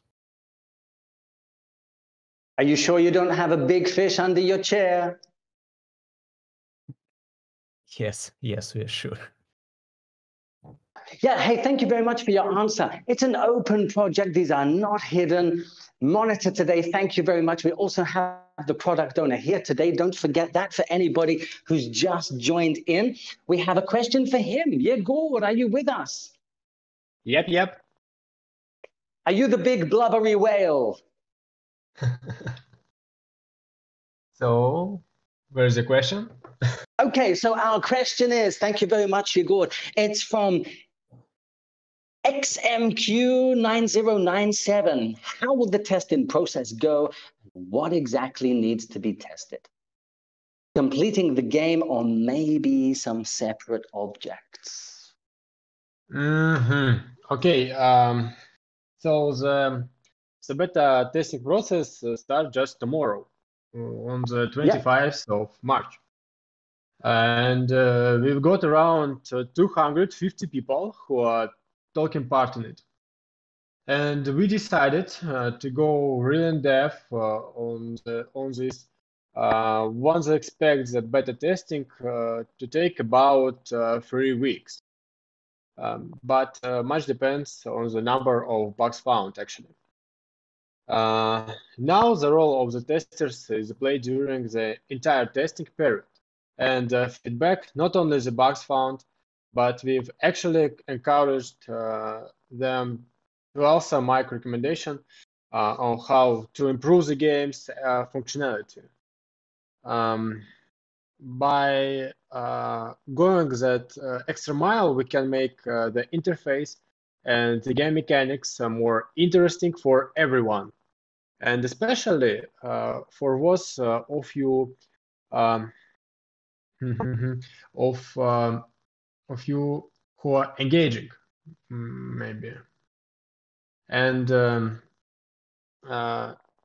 Are you sure you don't have a big fish under your chair? Yes, we're sure. Yeah, hey, thank you very much for your answer. It's an open project. These are not hidden. Monitor Today, thank you very much. We also have the product owner here today. Don't forget that for anybody who's just joined in. We have a question for him. Yegor, are you with us? Yep. Are you the big blubbery whale? So, where's the question? Okay, so our question is, thank you very much, Yegor. It's from XMQ9097. How will the testing process go? What exactly needs to be tested? Completing the game or maybe some separate objects? Okay, so the beta testing process starts just tomorrow, on the 25th of March. And we've got around 250 people who are taking part in it. And we decided to go really in depth on this. One expects the beta testing to take about 3 weeks. But much depends on the number of bugs found, actually. Now the role of the testers is played during the entire testing period. And feedback, not only the bugs found, but we've actually encouraged them to also make recommendation on how to improve the game's functionality. By going that extra mile, we can make the interface and the game mechanics more interesting for everyone, and especially for those of you of you who are engaging, maybe. And the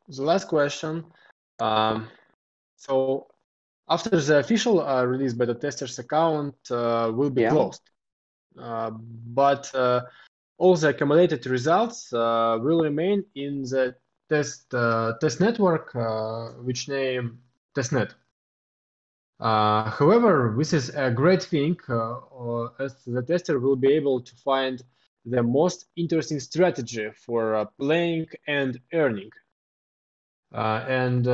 last question. So after the official release, beta testers account will be closed, but all the accumulated results will remain in the test network, which name testnet. However, this is a great thing, as the tester will be able to find the most interesting strategy for playing and earning. And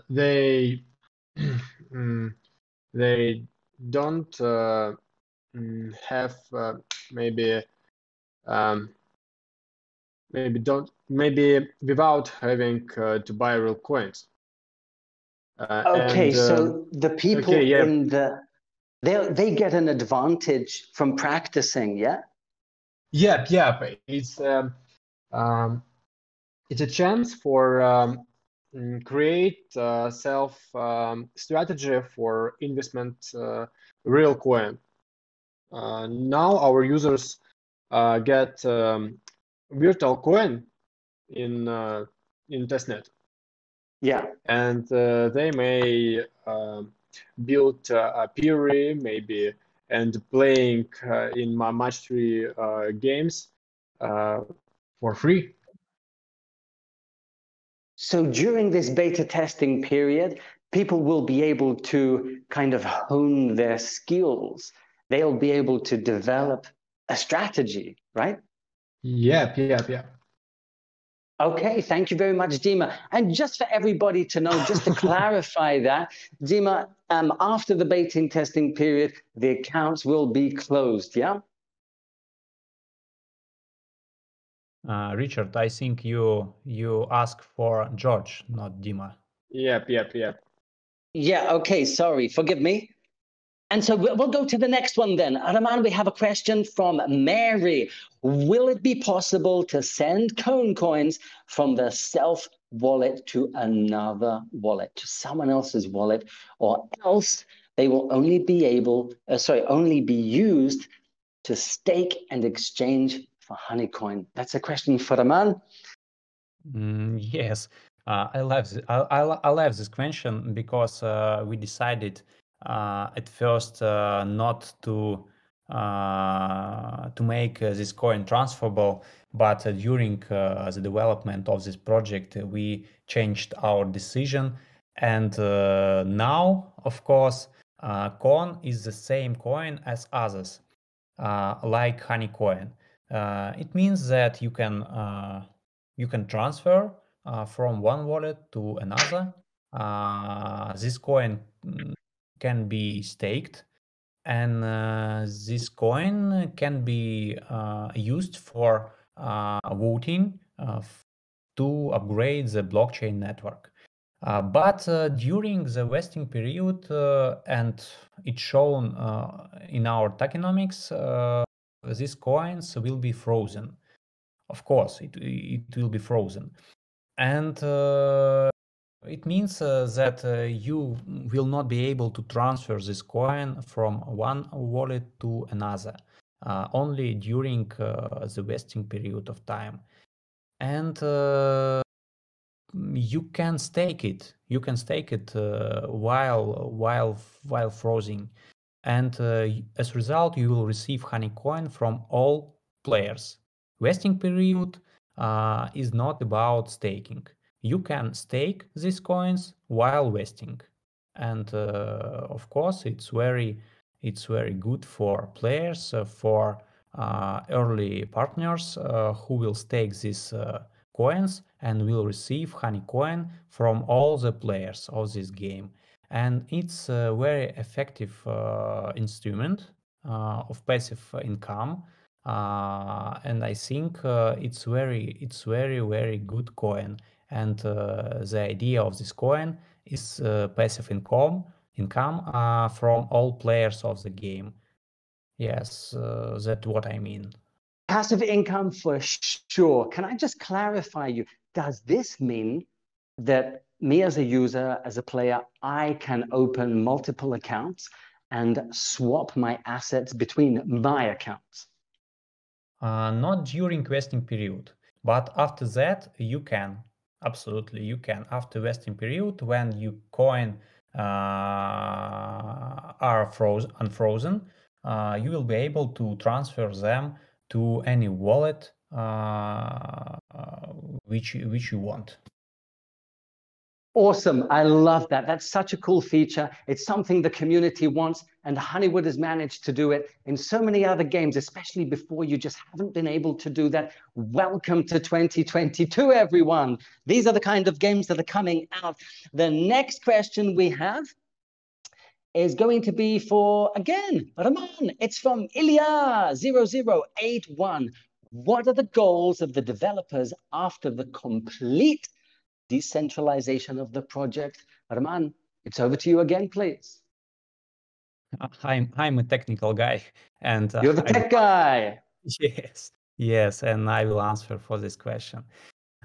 they they don't have maybe without having to buy real coins. Okay, so the people in the they get an advantage from practicing, yeah? Yeah. It's a chance for create self strategy for investment real coin. Now our users get virtual coin in testnet. Yeah. And they may build a peer maybe and playing in my match-3 games for free. So during this beta testing period, people will be able to kind of hone their skills. They'll be able to develop a strategy, right? Yeah. Okay, thank you very much, Dima. And just for everybody to know, just to clarify that, Dima, after the beta testing period, the accounts will be closed, yeah? Richard, I think you ask for George, not Dima. Yep. Yeah, okay, sorry, forgive me. And so we'll go to the next one then. Roman, we have a question from Mary. Will it be possible to send coins from the self wallet to another wallet, to someone else's wallet, or else they will only be used to stake and exchange for HoneyCoin? That's a question for Roman. Yes, I love this question because we decided at first not to make this coin transferable, but during the development of this project, we changed our decision, and now, of course, coin is the same coin as others, like HoneyCoin. It means that you can transfer from one wallet to another. This coin can be staked, and this coin can be used for voting to upgrade the blockchain network. But during the vesting period, and it's shown in our tokenomics, these coins will be frozen. Of course, it will be frozen. And it means that you will not be able to transfer this coin from one wallet to another, only during the vesting period of time. And you can stake it. You can stake it while frozen, and as a result, you will receive HoneyCoin from all players. Vesting period is not about staking. You can stake these coins while vesting, and of course, it's very good for players, for early partners who will stake these coins and will receive HoneyCoin from all the players of this game. And it's a very effective instrument of passive income, and I think it's very good coin. And the idea of this coin is passive income from all players of the game. Yes, that's what I mean. Passive income for sure. Can I just clarify you? Does this mean that me as a user, as a player, I can open multiple accounts and swap my assets between my accounts? Not during vesting period, but after that you can. Absolutely, you can. After vesting period, when your coin are unfrozen, you will be able to transfer them to any wallet which you want. Awesome. I love that. That's such a cool feature. It's something the community wants, and HoneyWood has managed to do it in so many other games, especially before you just haven't been able to do that. Welcome to 2022, everyone. These are the kind of games that are coming out. The next question we have is going to be for, again, Roman. It's from Ilya0081. What are the goals of the developers after the complete decentralization of the project? Roman, it's over to you again, please. I'm a technical guy, and you're the tech guy. Yes, and I will answer for this question.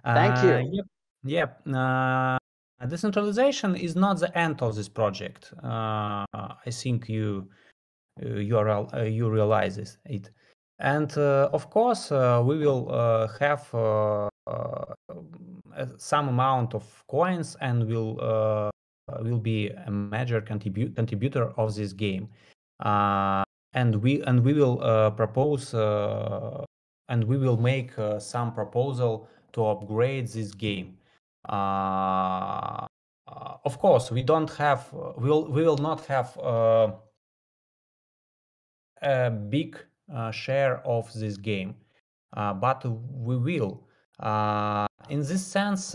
Thank you. Yep. Decentralization is not the end of this project. I think you realize it. And of course, we will have some amount of coins, and will be a major contributor of this game. And we will propose and we will make some proposal to upgrade this game. Of course, we don't have we will not have a big share of this game, but we will. In this sense,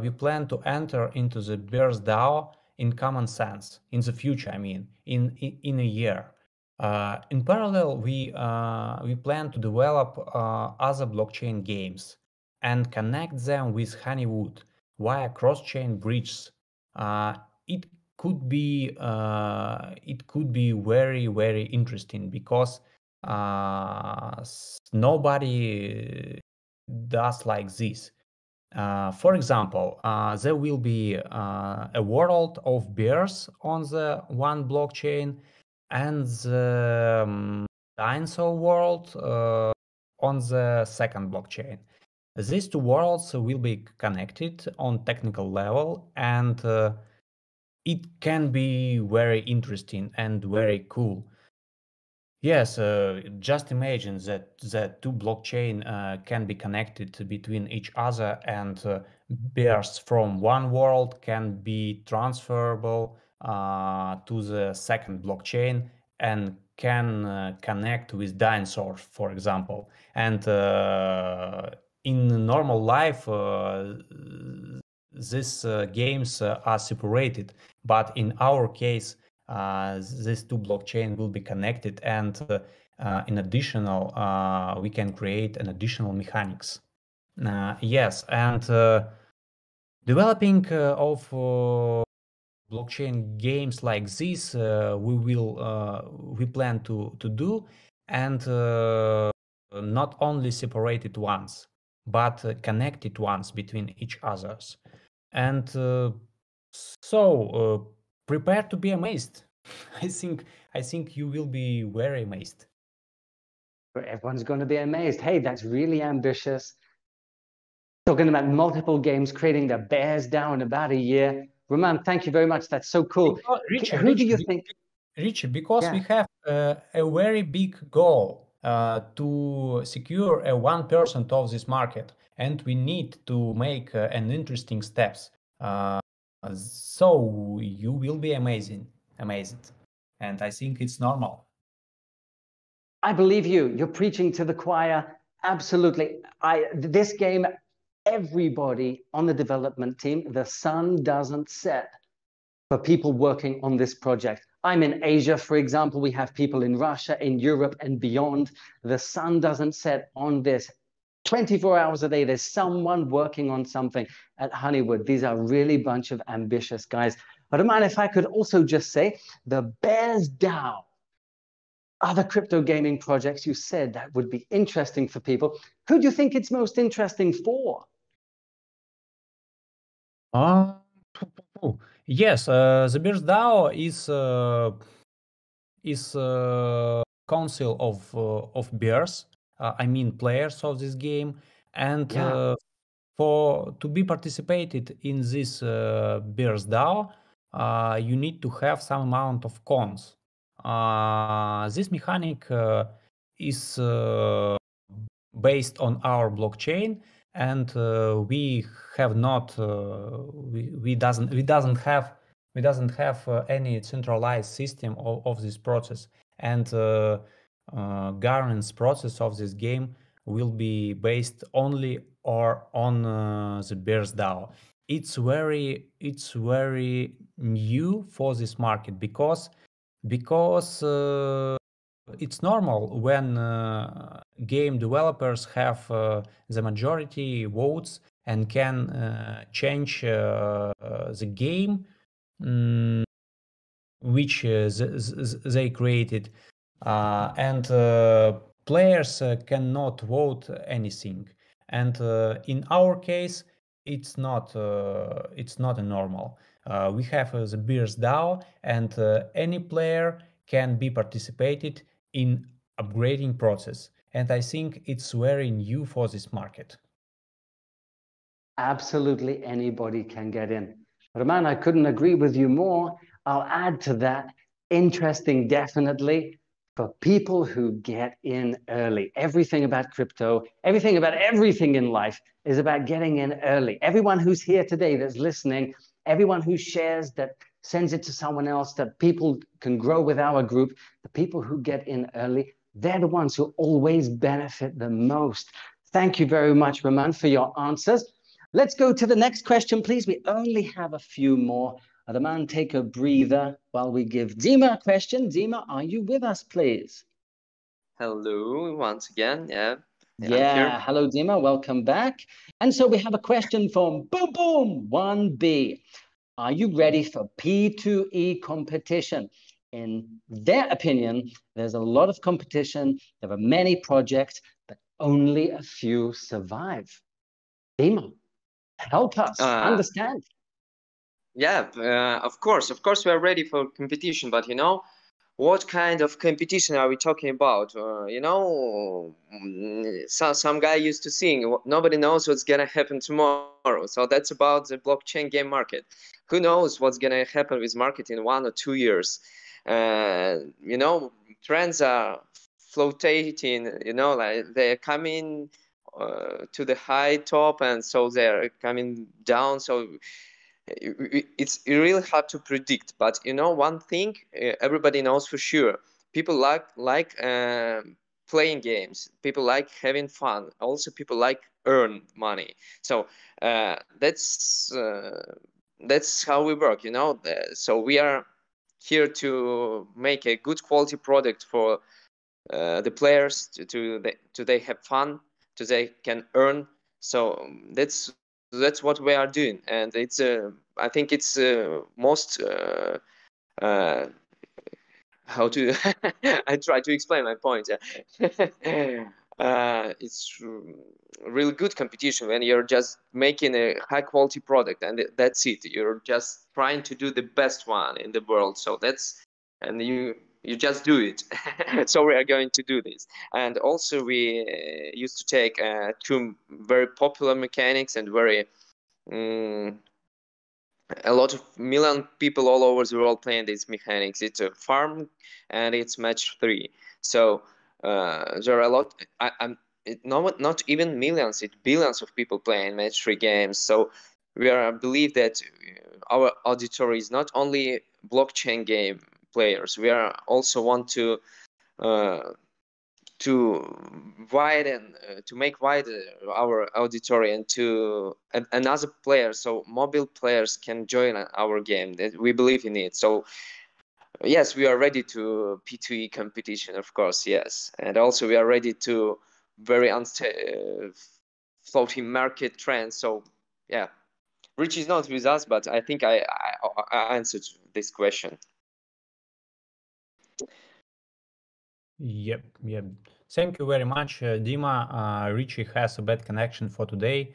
we plan to enter into the Bears DAO in common sense in the future. I mean, in a year. In parallel, we plan to develop other blockchain games and connect them with HoneyWood via cross-chain bridges. It could be very interesting because nobody does like this. For example, there will be a world of bears on the one blockchain and the dinosaur world on the second blockchain. These two worlds will be connected on technical level, and it can be very interesting and very cool. Yes, just imagine that two blockchain can be connected between each other, and bears from one world can be transferable to the second blockchain and can connect with dinosaurs, for example. And in normal life, these games are separated, but in our case, these two blockchain will be connected, and in additional, we can create an additional mechanics. Yes, and developing of blockchain games like this, we plan to do, and not only separated ones, but connected ones between each others. And so prepare to be amazed. I think you will be very amazed. Everyone's going to be amazed. Hey, that's really ambitious. Talking about multiple games, creating the Bears DAO in about a year. Roman, thank you very much. That's so cool. Who do you think? Richie, because we have a very big goal to secure 1% of this market, and we need to make an interesting steps. So you will be amazed, and I think it's normal. I believe you. You're preaching to the choir. Absolutely. This game, everybody on the development team, the sun doesn't set for people working on this project. I'm in Asia, for example. We have people in Russia, in Europe, and beyond. The sun doesn't set on this. 24 hours a day, there's someone working on something at HoneyWood. These are really bunch of ambitious guys. But Roman, if I could also just say, the Bears DAO, other crypto gaming projects you said that would be interesting for people. Who do you think it's most interesting for? Yes, the Bears DAO is council of bears. I mean players of this game, and to be participated in this Bears DAO, you need to have some amount of cons. This mechanic is based on our blockchain, and we have not we doesn't have any centralized system of this process, and governance process of this game will be based only or on the Bears DAO. It's very new for this market because it's normal when game developers have the majority votes and can change the game which they created, and players cannot vote anything. And in our case, it's not a normal. We have the Bears DAO, and any player can be participated in upgrading process. and I think it's very new for this market. Absolutely anybody can get in. Roman, I couldn't agree with you more. I'll add to that, interesting definitely for people who get in early. Everything about crypto, everything about everything in life is about getting in early. Everyone who's here today that's listening, everyone who shares, that sends it to someone else, that people can grow with our group, the people who get in early, they're the ones who always benefit the most. Thank you very much, Roman, for your answers. Let's go to the next question, please. We only have a few more. Roman, take a breather while we give Dima a question. Dima, are you with us, please? Hello, once again. Yeah. Yeah, hello, Dima. Welcome back. And so we have a question from Boom Boom 1B. Are you ready for P2E competition? In their opinion, there's a lot of competition. There are many projects, but only a few survive. Dima, help us understand. Yeah, of course we are ready for competition, but you know, what kind of competition are we talking about? You know, some guy used to sing, nobody knows what's gonna happen tomorrow. So that's about the blockchain game market. Who knows what's gonna happen with market in 1 or 2 years? You know, trends are floating, you know, like they're coming to the high top, and so they're coming down. So it's really hard to predict. But you know, one thing everybody knows for sure: people like playing games. People like having fun. Also, people like earn money. So that's how we work. You know, so we are here to make a good quality product for the players to they have fun, to they can earn. So that's what we are doing, and it's I think it's most how to I try to explain my point. It's really good competition when you're just making a high quality product, and that's it. You're just trying to do the best one in the world. So that's, and you just do it. So we are going to do this. And also we used to take two very popular mechanics and very a lot of million people all over the world playing these mechanics. It's a farm and it's match 3. So there are a lot. Not even millions, it's billions of people playing match 3 games. So we believe that our auditory is not only blockchain game players. We are also want to widen, to make wider our auditory, and to another player, so mobile players can join our game. We believe in it. So yes, we are ready to P2E competition, of course, yes. And also we are ready to very floating market trends. So yeah, Rich is not with us, but I think I answered this question. Yep. Thank you very much, Dima. Richie has a bad connection for today,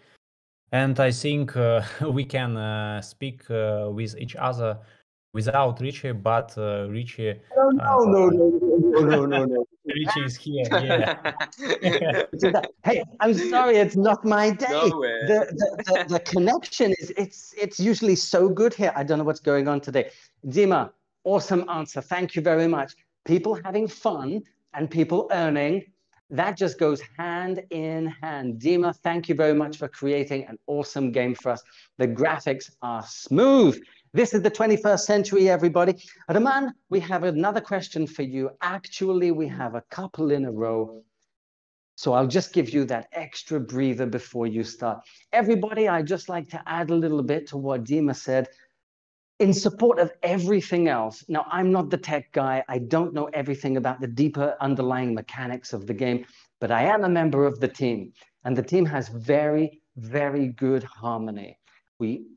and I think we can speak with each other without Richie, but Richie. No. Richie is here. Yeah. Hey, I'm sorry, it's not my day. No way. The connection is it's usually so good here. I don't know what's going on today. Dima, awesome answer. Thank you very much. People having fun and people earning, that just goes hand in hand. Dima, thank you very much for creating an awesome game for us. The graphics are smooth. This is the 21st century, everybody. Roman, we have another question for you. Actually, we have a couple in a row. So I'll just give you that extra breather before you start. Everybody, I'd just like to add a little bit to what Dima said. In support of everything else, now I'm not the tech guy, I don't know everything about the deeper underlying mechanics of the game, but I am a member of the team, and the team has very, very good harmony. We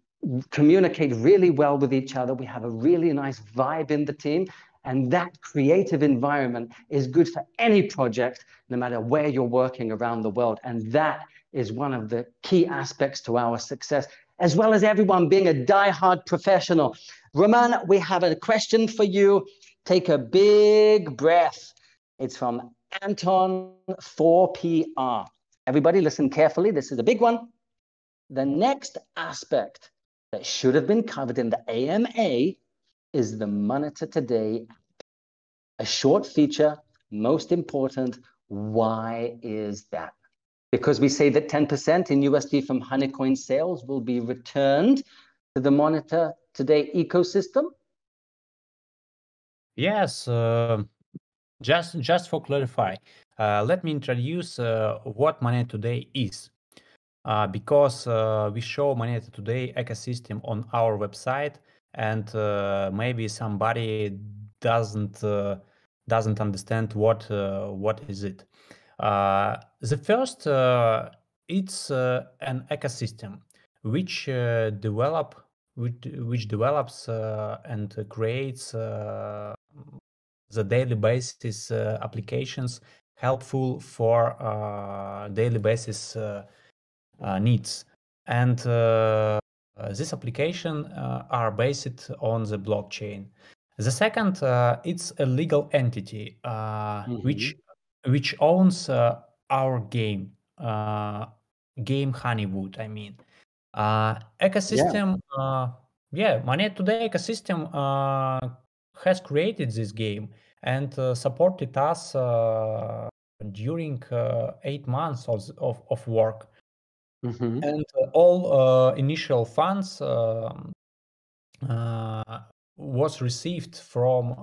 communicate really well with each other, we have a really nice vibe in the team, and that creative environment is good for any project, no matter where you're working around the world, and that is one of the key aspects to our success, as well as everyone being a die-hard professional. Roman, we have a question for you. Take a big breath. It's from Anton, 4PR. Everybody listen carefully. This is a big one. The next aspect that should have been covered in the AMA is the Monitor Today. A short feature, most important. Why is that? Because we say that 10% in USD from HoneyCoin sales will be returned to the Monitor Today ecosystem? Yes, just for clarify, let me introduce what Moneta Today is. Because we show Moneta Today ecosystem on our website, and maybe somebody doesn't understand what is it. The first, it's an ecosystem which develops and creates the daily basis applications helpful for daily basis needs. And this application are based on the blockchain. The second, it's a legal entity which owns our game HoneyWood. I mean, ecosystem. Moneta Today ecosystem has created this game and supported us during 8 months of work. And all initial funds was received from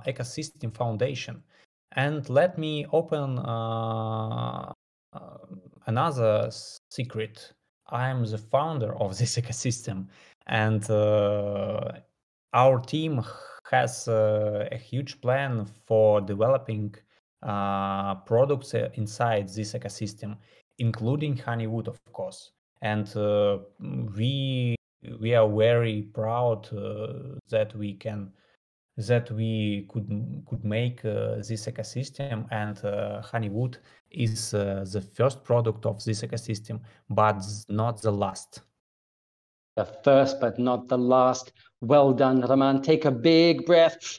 Ecosystem Foundation. And let me open another secret. I am the founder of this ecosystem, and our team has a huge plan for developing products inside this ecosystem, including HoneyWood, of course. And we are very proud that we could make this ecosystem, and HoneyWood is the first product of this ecosystem, but not the last. The first, but not the last. Well done, Raman. Take a big breath.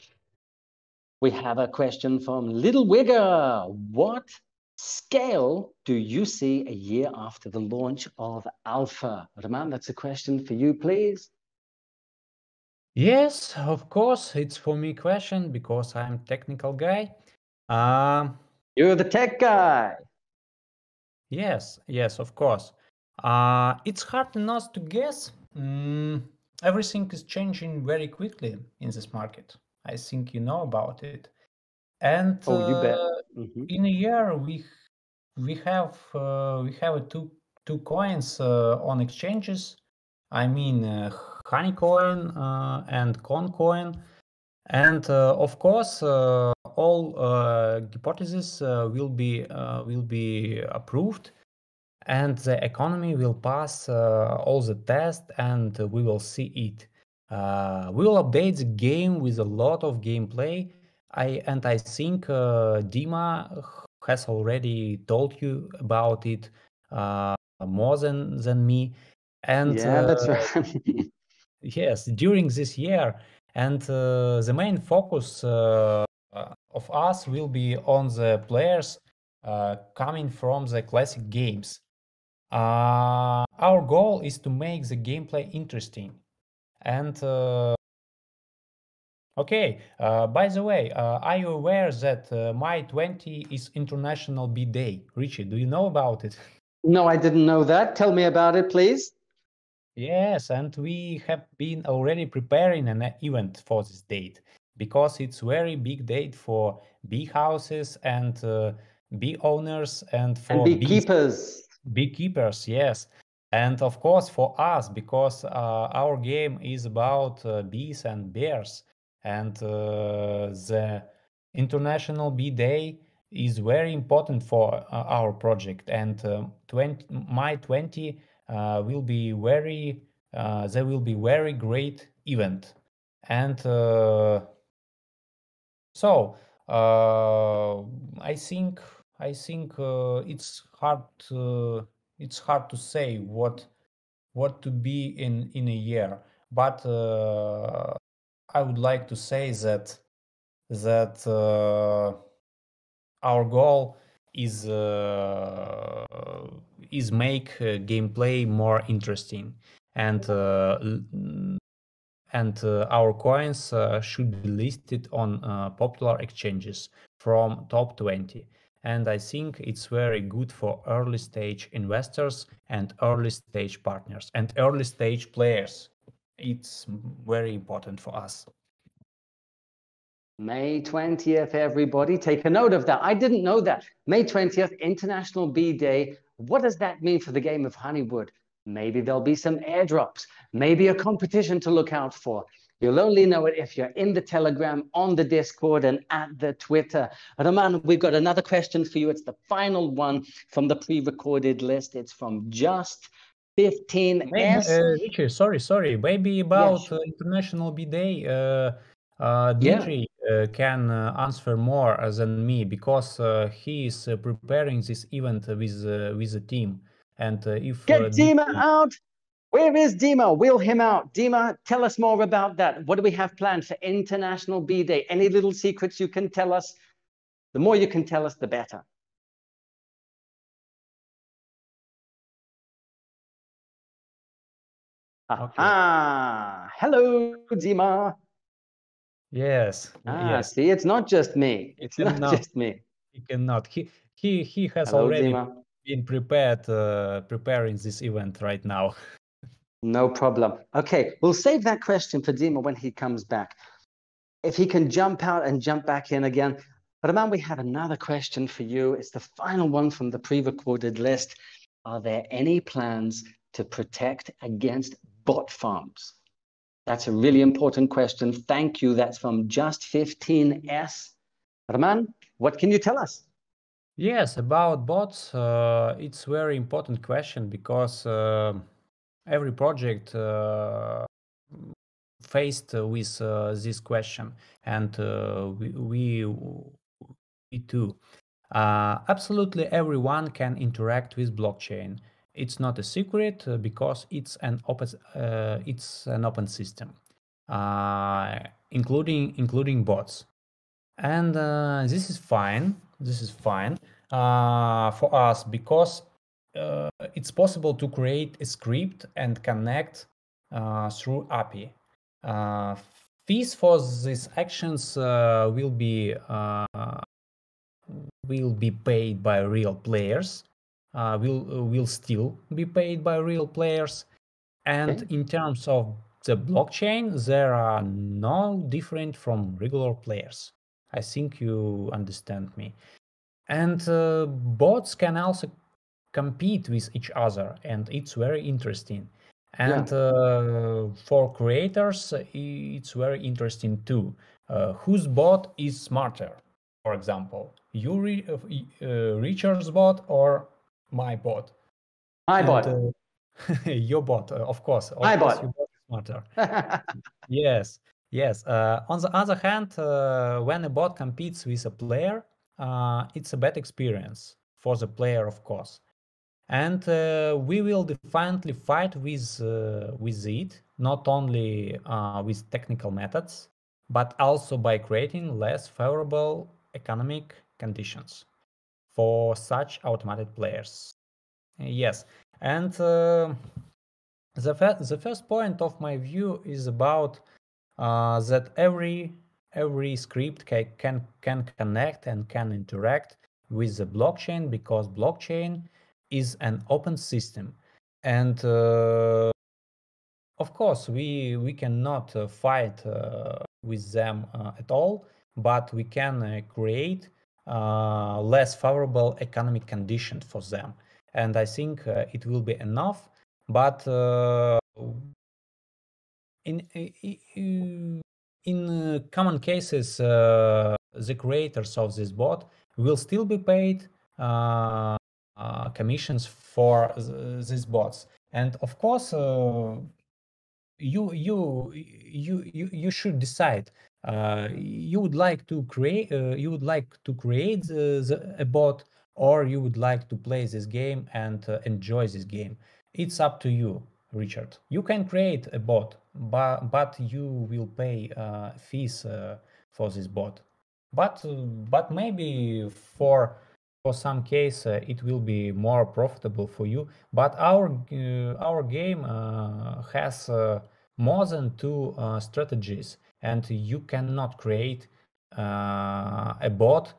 We have a question from Little Wigger. What scale do you see a year after the launch of Alpha? Raman, that's a question for you, please. Yes, of course, it's for me question because I'm technical guy. You're the tech guy. Yes, of course. It's hard not to guess. Everything is changing very quickly in this market. I think you know about it. And you bet. In a year, we have two coins on exchanges. I mean, HoneyCoin and ConCoin, and of course, all hypotheses will be approved, and the economy will pass all the tests, and we will see it. We will update the game with a lot of gameplay. I think Dima has already told you about it more than me. And yeah, that's right. yes, during this year, and the main focus of us will be on the players coming from the classic games. Our goal is to make the gameplay interesting. And okay, by the way, are you aware that May 20 is International Bee Day? Richie, do you know about it? No, I didn't know that. Tell me about it, please. Yes, and we have been already preparing an event for this date because it's very big date for bee houses and bee owners and for beekeepers. Beekeepers, yes. And of course for us, because our game is about bees and bears, and the International Bee Day is very important for our project. And May 20 will be very there will be very great event. And so I think it's hard to say what to be in a year, but I would like to say that our goal is make gameplay more interesting, and our coins should be listed on popular exchanges from top 20. And I think it's very good for early stage investors and early stage partners and early stage players. It's very important for us. May 20th, everybody. Take a note of that. I didn't know that. May 20th, International Bee Day. What does that mean for the game of HoneyWood? Maybe there'll be some airdrops, maybe a competition to look out for. You'll only know it if you're in the Telegram, on the Discord, and at the Twitter. Roman, we've got another question for you. It's the final one from the pre-recorded list. It's from Just 15S. Richard, sorry. Maybe about International Bee Day, Dmitry can answer more than me, because he is preparing this event with the team. And if Get Dima out. Where is Dima? Wheel him out. Dima, tell us more about that. What do we have planned for International Bee Day? Any little secrets you can tell us? The more you can tell us, the better. Okay. Hello, Dima. Yes. Yes. See, it's not just me. It's not just me. He cannot. He has Hello, already Dima. been preparing this event right now. No problem. Okay, we'll save that question for Dima when he comes back. If he can jump out and jump back in again. But Roman, we have another question for you. It's the final one from the pre-recorded list. Are there any plans to protect against bot farms? That's a really important question. Thank you. That's from Just 15S. Roman, what can you tell us? Yes, about bots, it's a very important question, because every project faced with this question, and we too. Absolutely everyone can interact with blockchain. It's not a secret, because it's an open system, including bots. And this is fine. This is fine for us, because it's possible to create a script and connect through API. Fees for these actions will be paid by real players. Will still be paid by real players. And in terms of the blockchain, there are no different from regular players. I think you understand me. And bots can also compete with each other, and it's very interesting. And for creators, it's very interesting too. Whose bot is smarter? For example, Richard's bot or my bot? My bot. Your bot, of course. My bot. Your bot is smarter. Yes. On the other hand, when a bot competes with a player, it's a bad experience for the player, of course. And we will definitely fight with it, not only with technical methods, but also by creating less favorable economic conditions for such automated players. Yes, and the first point of my view is about that every script can connect and can interact with the blockchain, because blockchain is an open system. And of course, we cannot fight with them at all, but we can create less favorable economic conditions for them. And I think it will be enough. But in common cases, the creators of this bot will still be paid commissions for these bots. And of course, you should decide. You would like to create a bot, or you would like to play this game and enjoy this game. It's up to you, Richard. You can create a bot, but you will pay fees for this bot. but maybe for some case it will be more profitable for you. But our game has more than two strategies, and you cannot create a bot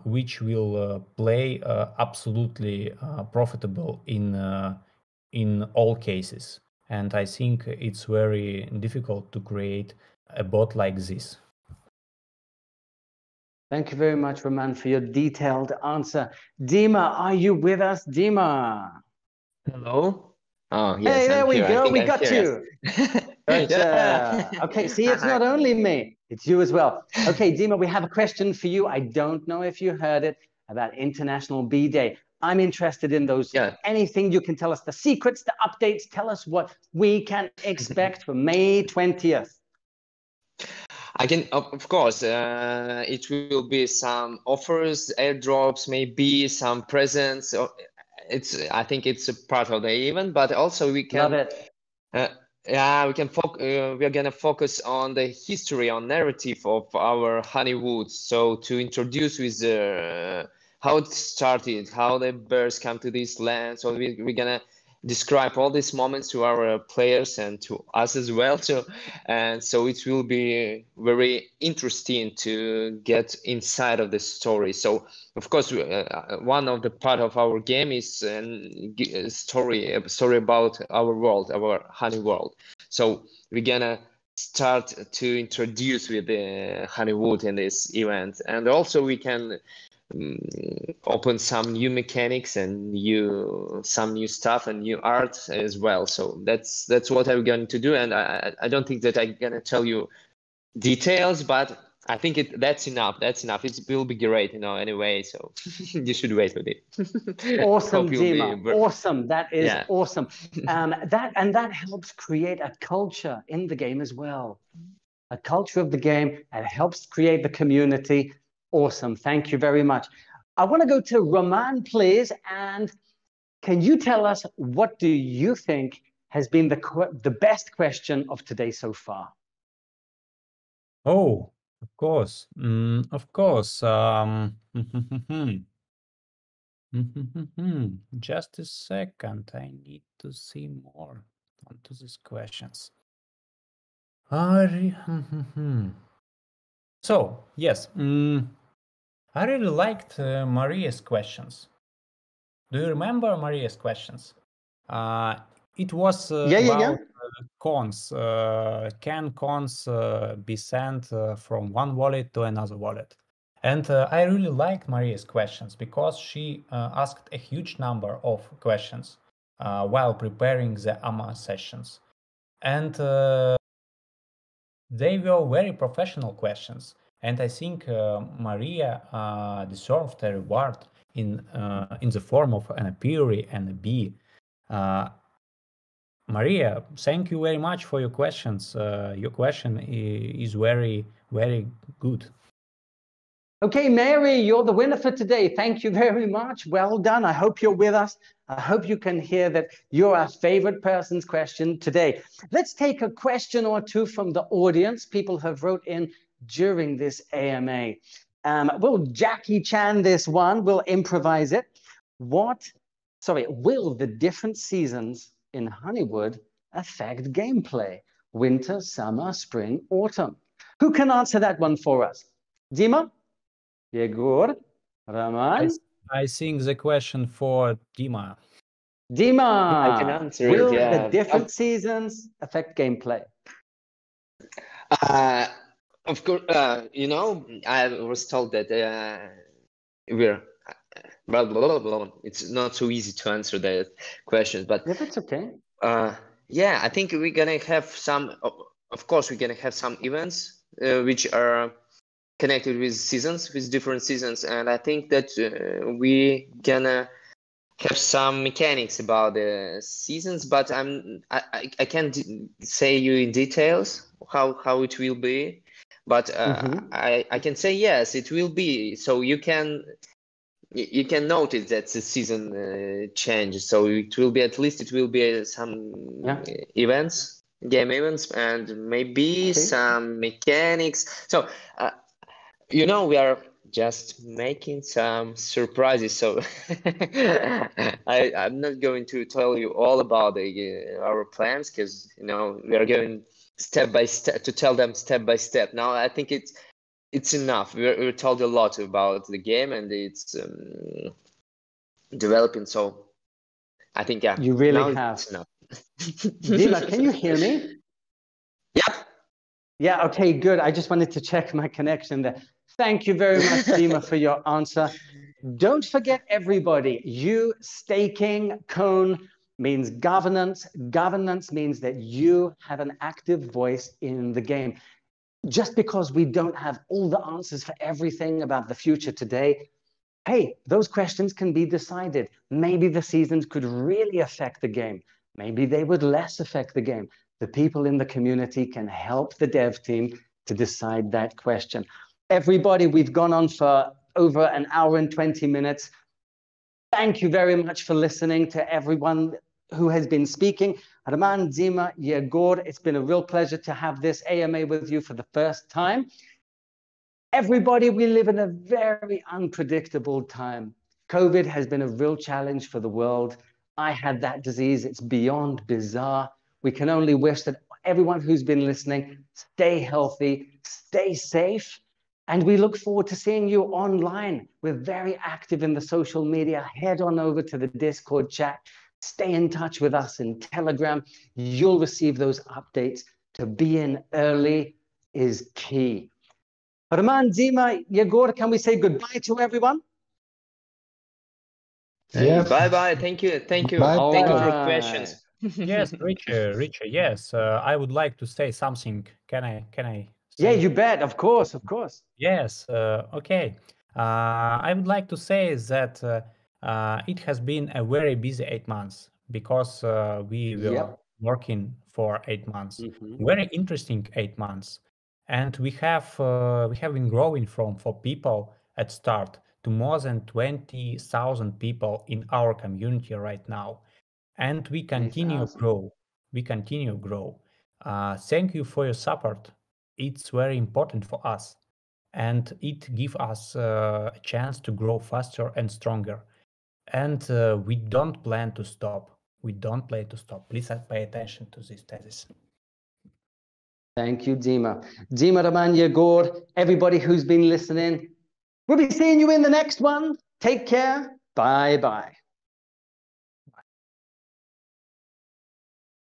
which will play absolutely profitable in all cases. And I think it's very difficult to create a bot like this. Thank you very much, Roman, for your detailed answer. Dima, are you with us, Dima? Hello. Oh yes, Hey, there I'm we here. I go. think We I'm got here, you. yes. Gotcha. Okay, see, it's not only me, it's you as well. Okay, Dima, we have a question for you. I don't know if you heard it about International Bee Day. I'm interested in those. Yeah. Anything you can tell us, the secrets, the updates, tell us what we can expect for May 20th. I can, of course, it will be some offers, airdrops, maybe some presents. I think it's a part of the event, but also we can. Love it. Yeah, we are gonna focus on the history, on narrative of our HoneyWood. So to introduce with how it started, how the birds come to this land. So we're gonna describe all these moments to our players and to us as well. So it will be very interesting to get inside of the story. So of course, one of the part of our game is a story about our world, our honey world. So we're gonna start to introduce with the HoneyWood in this event, and also we can open some new mechanics and some new stuff and new art as well. So that's what I'm going to do, and I don't think that I'm gonna tell you details, but I think that's enough. That's enough. It will be great, anyway. So you should wait with it. Awesome, Dima. Awesome. That is awesome. That helps create a culture in the game as well. A culture of the game, and helps create the community. Awesome. Thank you very much. I want to go to Roman, please. And can you tell us, what do you think has been the best question of today so far? Oh, of course. Of course. Just a second. I need to see more onto these questions. So, yes, I really liked Maria's questions. Do you remember Maria's questions? It was about cons. Can cons be sent from one wallet to another wallet? And I really liked Maria's questions because she asked a huge number of questions while preparing the AMA sessions. And they were very professional questions. And I think Maria deserved a reward in the form of an apiary and a bee. Maria, thank you very much for your questions. Your question is very, very good. Okay, Mary, you're the winner for today. Thank you very much. Well done. I hope you're with us. I hope you can hear that you're our favorite person's question today. Let's take a question or two from the audience. People have wrote in during this AMA. We'll Jackie Chan this one. We'll improvise it. Will the different seasons in HoneyWood affect gameplay? Winter, summer, spring, autumn. Who can answer that one for us? Dima? Yegor? Roman? I think the question for Dima. Dima, I can answer will it, the different seasons affect gameplay? Of course, I was told that it's not so easy to answer that question, but if it's okay. Yeah, I think we're gonna have some. Of course, we're gonna have some events which are connected with seasons, with different seasons, and I think that we gonna have some mechanics about the seasons, but I can't say you in details how it will be, but I can say yes, it will be. So you can notice that the season changes. So it will be, at least it will be some game events, and maybe some mechanics. So You know, we are just making some surprises, so I'm not going to tell you all about our plans, because you know we are going step by step to tell them step by step. Now I think it's enough. We're told a lot about the game and it's developing, so I think You really now have. it's enough. Dima, can you hear me? Yeah. Yeah, okay, good. I just wanted to check my connection there. Thank you very much, Dima, for your answer. Don't forget, everybody, staking cone means governance. Governance means that you have an active voice in the game. Just because we don't have all the answers for everything about the future today, hey, those questions can be decided. Maybe the seasons could really affect the game. Maybe they would less affect the game. The people in the community can help the dev team to decide that question. Everybody, we've gone on for over an hour and 20 minutes. Thank you very much for listening to everyone who has been speaking. Roman, Dima, Yegor, it's been a real pleasure to have this AMA with you for the first time. Everybody, we live in a very unpredictable time. COVID has been a real challenge for the world. I had that disease. It's beyond bizarre. We can only wish that everyone who's been listening, stay healthy, stay safe, and we look forward to seeing you online. We're very active in the social media. Head on over to the Discord chat. Stay in touch with us in Telegram. You'll receive those updates. To be in early is key. Roman, Dima, Yegor, can we say goodbye to everyone? Yeah. Bye-bye. Thank you. Thank you. Bye. Thank you for questions. Yes, Richard, yes. I would like to say something. Can I say? Yeah, you bet. Of course, of course. Yes, okay. I would like to say that it has been a very busy 8 months because we were working for 8 months. Very interesting 8 months. And we have been growing from 4 people at start to more than 20,000 people in our community right now. And we continue grow. We continue grow. Thank you for your support. It's very important for us, and it gives us a chance to grow faster and stronger. And we don't plan to stop. We don't plan to stop. Please pay attention to this thesis. Thank you, Dima. Dima, Roman, Yegor, everybody who's been listening. We'll be seeing you in the next one. Take care. Bye-bye.